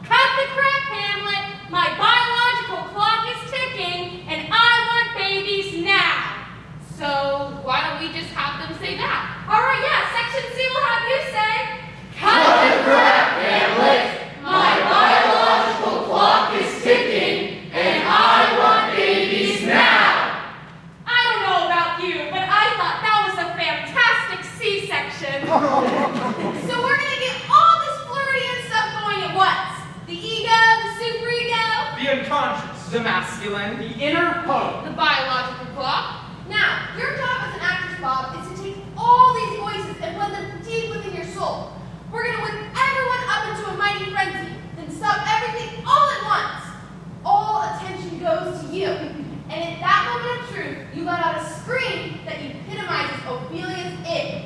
cut the crap, Hamlet. My biological clock is ticking and I want babies now. So why don't we just have them say that? All right, yeah, Section C will have you say, Cut the crap, Hamlet. My biological clock is ticking, and I want babies now. I don't know about you, but I thought that was a fantastic C-section. So we're going to get all this Floridian stuff going at once. The ego, the superego, The unconscious. The masculine. The inner hope. The biological clock. Now, your job as an actress, Bob, is to take all these voices and put them deep within your soul. We're going to whip everyone up into a mighty frenzy, then stop everything all at once. All attention goes to you. And at that moment of truth, you let out a scream that epitomizes Ophelia's id.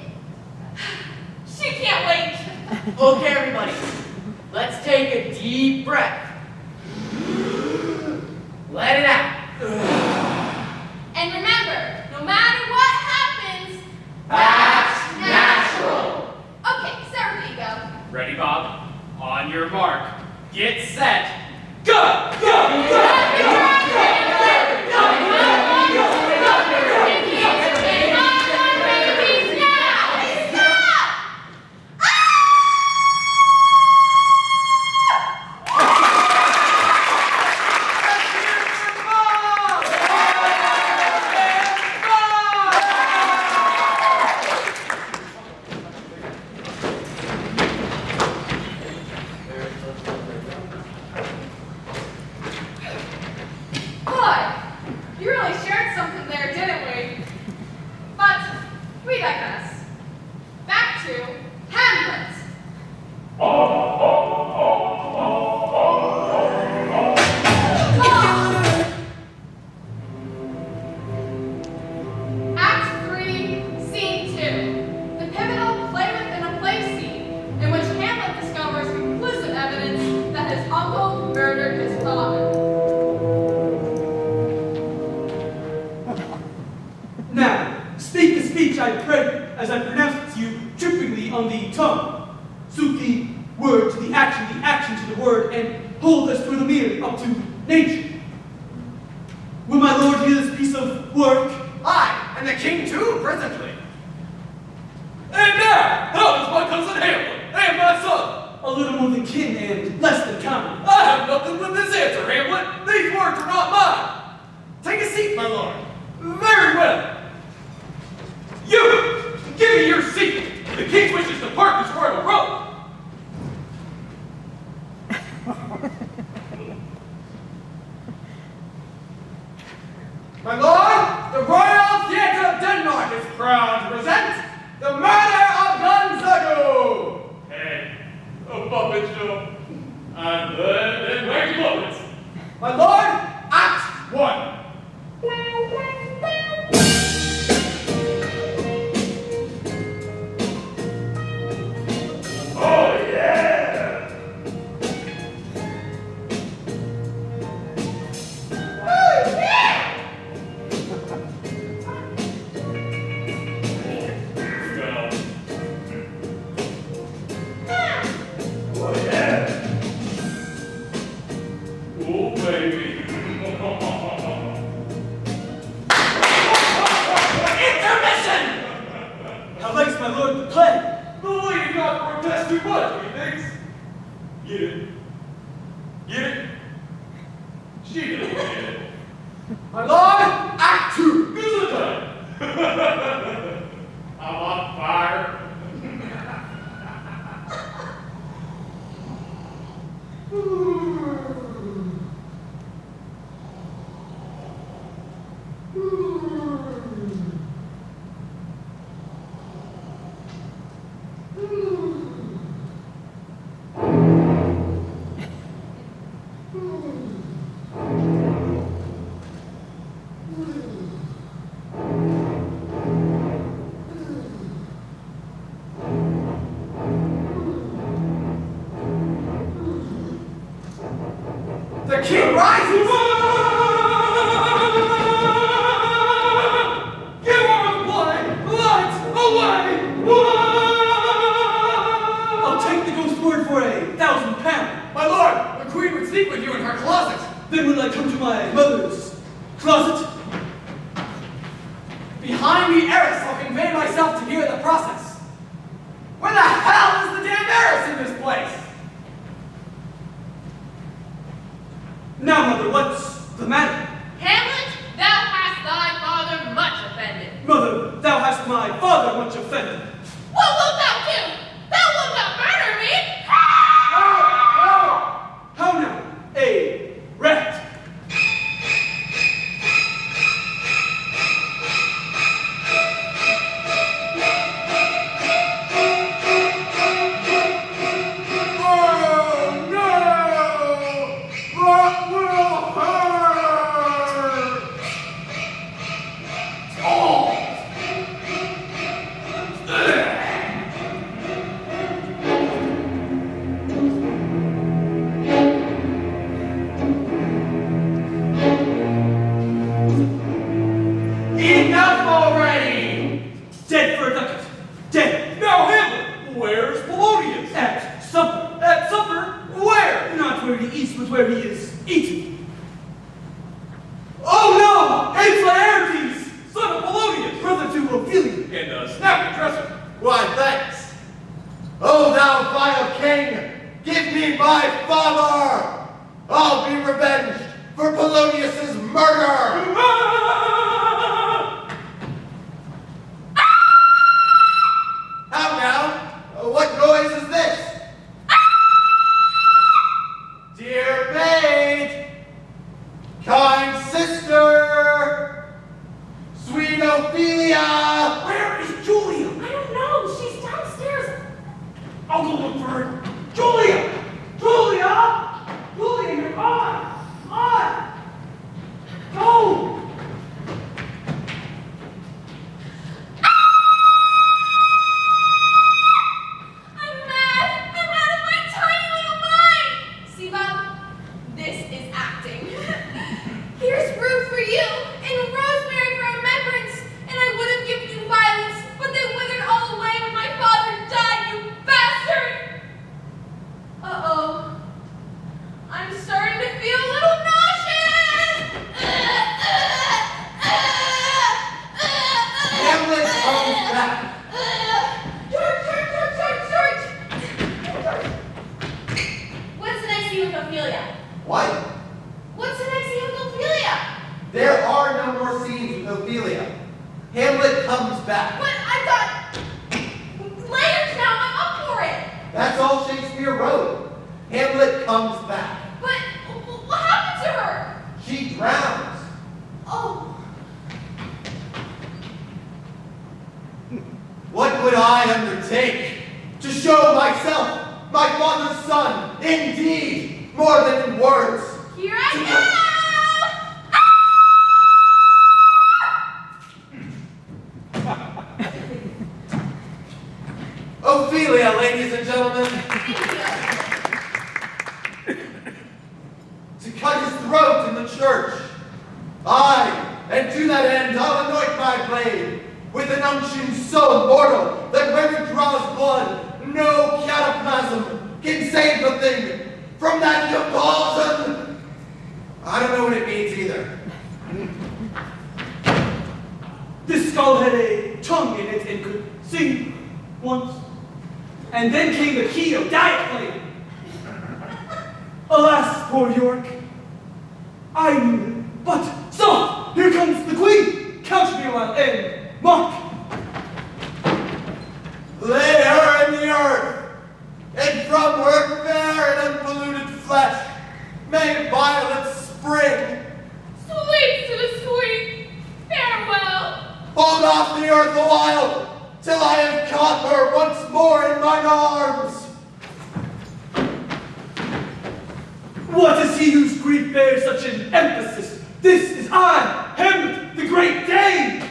she can't wait. Okay, everybody, let's take a deep breath. Let it out. And remember, no matter what happens, Act natural. okay, start with ego. Ready, Bob? On your mark. Get set. Go! Go! Go! Boy, you really shared something there, didn't we? But we digress. Back to Hamlet. Act 3, Scene 2. The pivotal play within a play scene in which Hamlet discovers conclusive evidence that his uncle murdered his father. Now, speak the speech I pray as I pronounce it to you trippingly on the tongue. Suit the word to the action to the word, and hold us through the mirror up to nature. Will my lord hear this piece of work? Aye, and the king too, presently. And now, how is my cousin Hamlet and my son? A little more than kin and less than common. I have nothing with this answer, Hamlet. These words are not mine. Take a seat, my lord. Very well. You, give me your seat. The king wishes to part this royal robe. My lord, the Royal Theatre of Denmark is proud to present the murder of Gonzaga. Get it? Get it? She didn't get it. My lord, Act 2. Good. I'm on fire. The king rises! Give over the play! Lights away! I'll take the ghost word for £1,000. My lord, the queen would sleep with you in her closet. Then will I come to my mother's closet? Behind the arras, I'll convey myself to hear the process. Where the hell is the damn arras in this place? Now, mother, what's the matter? Hamlet, thou hast thy father much offended. Mother, thou hast my father much offended. What wilt thou do? Thou wilt not murder me! How now? A rat. Oh no! That will hurt! Enough already! Dead for a ducat. Dead. Now, Hamlet, where's Polonius? At supper. At supper? Where? Not where he eats, but where he is eaten. Oh no! It's Laertes! Son of Polonius! Brother to Ophelia. And snappy dresser. Why, thanks. Oh, thou vile king, give me my father! I'll be revenged for Polonius's murder! How now? What noise is this? Dear maid, kind sister, sweet Ophelia! Where is Julia? I don't know. She's downstairs. I'll go look for her. Julia! Julia! Julia, you're on! On! Go! I'm mad! I'm out of my tiny little mind! See, Bob? This is acting. Here's rue for you, and rosemary for remembrance, and I would have given you violets, but they withered all away when my father died, you bastard! Uh-oh. I'm starting to feel a little nauseous! Hamlet comes back. George! What's the next scene with Ophelia? What? What's the next scene with Ophelia? There are no more scenes with Ophelia. Hamlet comes back. But I thought... Later now, I'm up for it! That's all Shakespeare wrote. Hamlet comes back. But what happened to her? She drowns. Oh, What would I undertake to show myself, my father's son, indeed, more than in words? here I Ophelia, ladies and gentlemen, to cut his throat in the church. Aye, and to that end I'll anoint my blade with an unction so mortal that where it draws blood, no cataplasm can save the thing from that compulsion. I don't know what it means either. This skull had a tongue in it and could sing once. And then came the key of diet playing. Alas, poor York. I knew it, but stop! Here comes the Queen! Couch me while end. Mark! Lay her in the earth, and from her fair and unpolluted flesh may violets spring. Sweet to the sweet, farewell. Hold off the earth a while, till I have caught her once more in mine arms. What is he whose grief bears such an emphasis? This is I, Hamlet, the great Dane!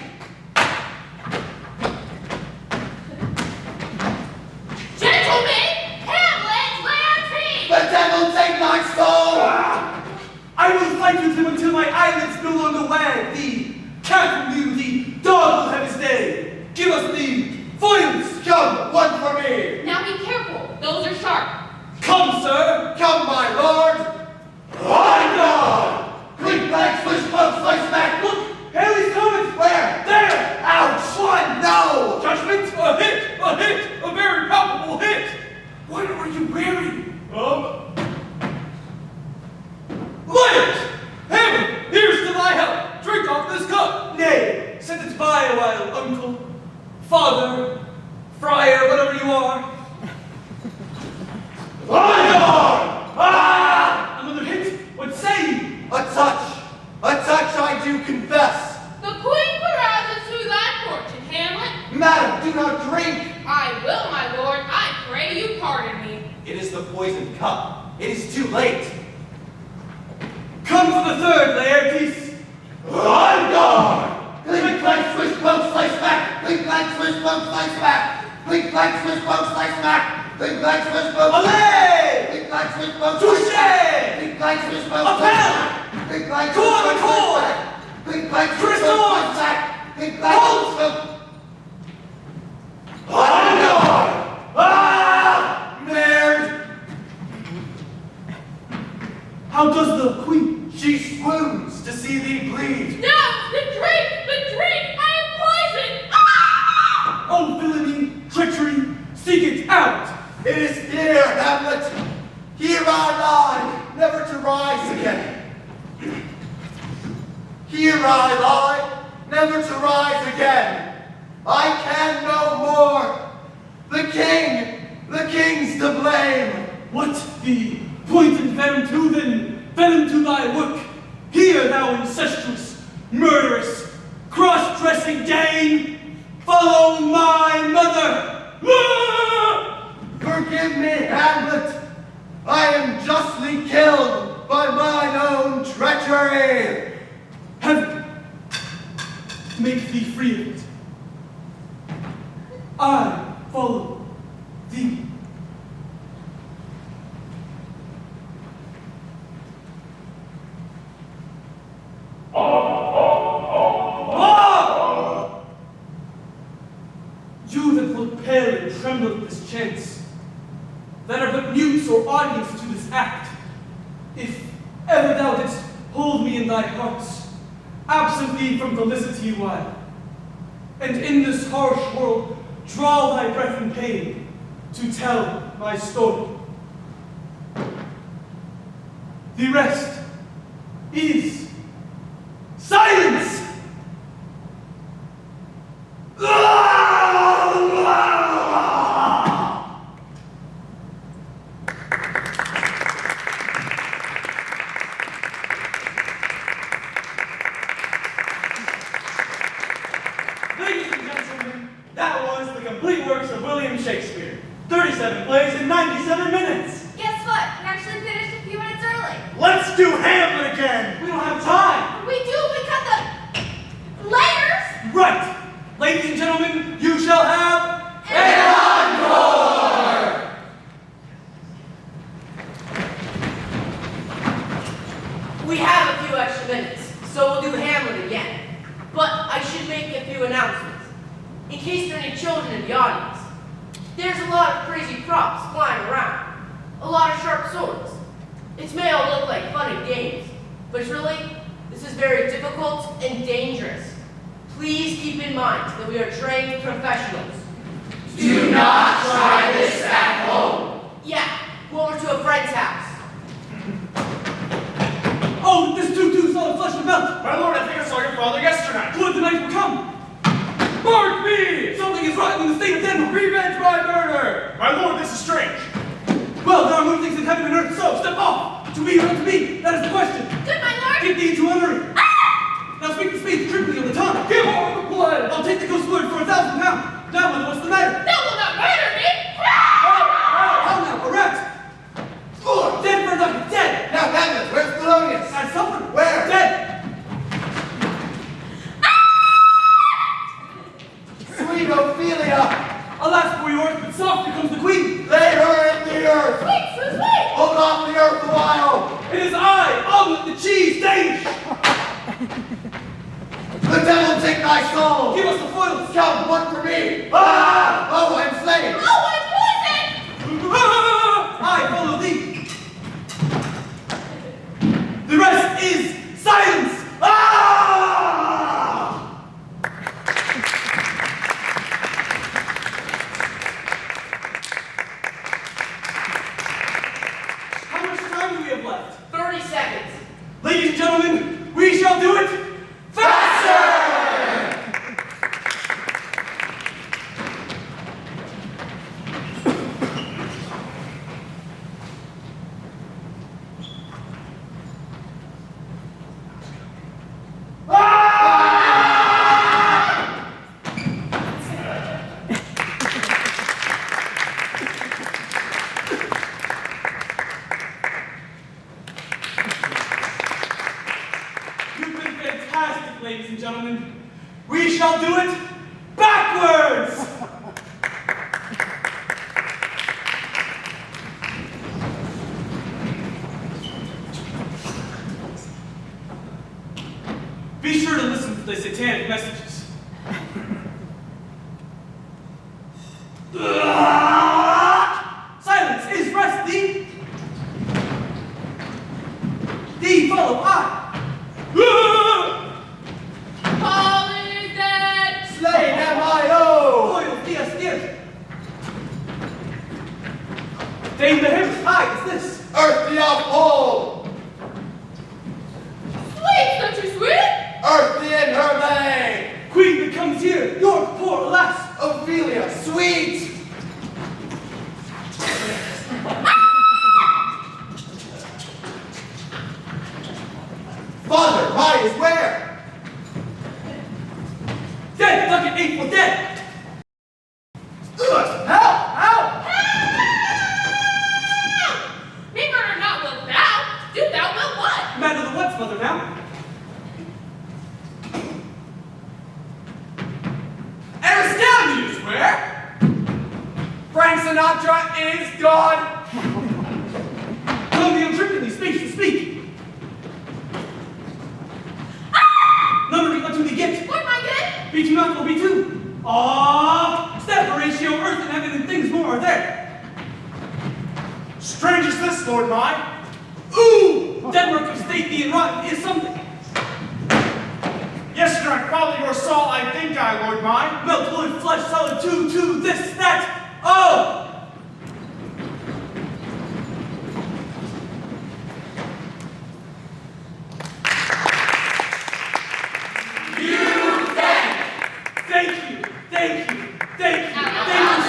Gentlemen, Hamlet, Laertes! The devil take my soul! I will fight with him until my eyelids no longer wag. The cat will mew, the dog will have his day. Give us the foils! Come, one for me! Now be careful, those are sharp. Come, sir! Come, my lord! On guard! Quick, back, swish, bump, slice, back! Look! Haley's coming! Where? There! Ouch! One! No! Judgment! A hit! A hit! A very palpable hit! What are you wearing? Light! Hamlet! Here's to thy health! Drink off this cup! Nay, set it by a while, uncle, father, friar, whatever you are. On guard! Ah! Another hit? What say you? A touch I do confess. The queen carouses through thy fortune, Hamlet. Madam, do not drink. I will, my lord. I pray you pardon me. It is the poisoned cup. It is too late. Come for the third, Laertes. On guard! Blink, clank, swish, bump, slice, back! Blink, clank, swish, bump, slice, back! Blink, clank, swish, bump, slice, back! Blink, clank, swish, bump, slice, back! Allez! Blink, clank, swish, bump, slice, Touché! back! Blink, clank, swish, bump, A slice, pound! back! Blink, clank, Coup swish, on the bump, slice, cord! back! Blink, clank, swish, Crystals! bump, slice, back! Blink, clank, Halt! swish, bump. On guard! Ah! Mared! How does the queen? She swoons to see thee bleed. No! The drink! I am poisoned! Ah! Oh, villainy, treachery, seek it out! It is here, Hamlet. Here I lie, never to rise again. Here I lie, never to rise again. I can no more. The king's to blame. What the pointed venom to then? Venom to thy work. Here, thou incestuous, murderous, cross-dressing Dane. Follow my mother. Ah! Forgive me, Hamlet. I am justly killed by mine own treachery. Heaven, make thee free of it. I follow thee. Ah! You that look pale and tremble at this chance, that are but mutes or audience to this act, if ever thou didst hold me in thy hearts, absent thee from felicity awhile, and in this harsh world draw thy breath in pain to tell my story. The rest is silence! Ladies and gentlemen, that was the complete works of William Shakespeare. 37 plays in 97 minutes. Guess what? We actually finished a few minutes early. Let's do Hamlet again. We don't have time. We cut the layers. Right. Ladies and gentlemen, you shall have An encore! We have a few extra minutes, so we'll do Hamlet again. But I should make a few announcements. In case there are any children in the audience, there's a lot of crazy props flying around. A lot of sharp swords. It may all look like fun and games, but really, this is very difficult and dangerous. Please keep in mind that we are trained professionals. Do not try this at home. Yeah, go over to a friend's house. all the flesh would melt. My lord, I think I saw your father yesternight. Would the night will come. Mark me! Something is rotten in the state of Denver. Revenge my murder! My lord, this is strange. Well, there are more things in heaven and earth, so step off. To be or not to be, that is the question. Good, my lord. Get thee into honoring. Now speak the speech, triply on the tongue. Give over the blood! I'll take the ghost word for 1,000 pounds. Now, mother, what's the matter? Thou wilt not murder me! How now, a rat? Good. Dead for nothing, dead. Now, Magnus, where's Polonius? At supper. Where? Dead. Sweet Ophelia! Alas, poor yours, but soft becomes the queen. Lay her in the earth! Sweet, so sweet. Hold off the earth a while! It is I, omelet, the cheese, Danish. The devil take thy soul! Give us the foils. Count one for me! Ah! Oh, I'm slain! Oh, I'm poisoned. I follow thee. The rest is silence. How much time do we have left? 30 seconds. Ladies and gentlemen, we shall do it faster! You've been fantastic, ladies and gentlemen. We shall do it backwards! Be sure to listen to the satanic messages. Silence is rest, thee. Thee follow I. Paul is dead! Slain am I, oh! Foil, dias, dias. Dame the hair high is this. Earth the uphold! Sweet, such a sweet! Earth the in her lay! Queen that comes here, York poor, alas. Ophelia, sweet! Father, why is where? Dead, Duncan, 8 for dead. Help! Help! Me murder not wilt thou, do thou will what? Matter the what's, mother, now. Aristomenes, where? Frank Sinatra is gone. Columbia triply, speech to speak. None unto me get. Lord, my good. Be two not will be two. Step ratio, earth and heaven and things more are there. Strange is this, Lord mine. Ooh! Dead work of state being rotten is something. Yesterday I followed your saw, I think I, Lord mine. Melt wood, flesh, solid, two, this, that. Oh! Thank you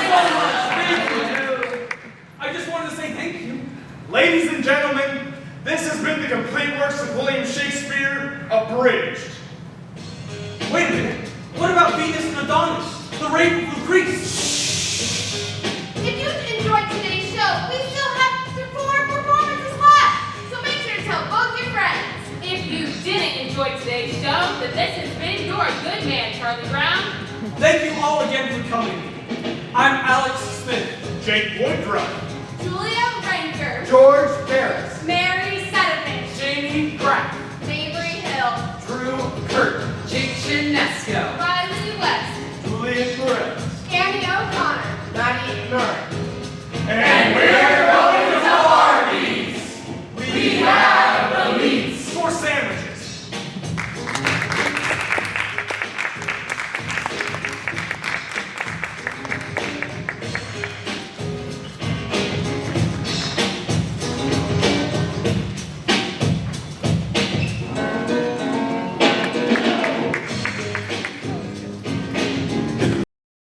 so much. Thank you. I just wanted to say thank you. Ladies and gentlemen, this has been the complete works of William Shakespeare, Abridged. Wait a minute. What about Venus and Adonis? The rape of Lucrece? If you enjoyed today's show, we still have 4 performances left. So make sure to tell both your friends. If you didn't enjoy today's show, then this has been your good man, Charlie Brown. Thank you all again for coming. I'm Alex Smith. Jake Woodruff. Julia Ranker. George Ferris. Mary Sedovich. Jamie Graff, Mabry Hill. Drew Kurt, Jake Chinesco. Riley West. Julian Perez.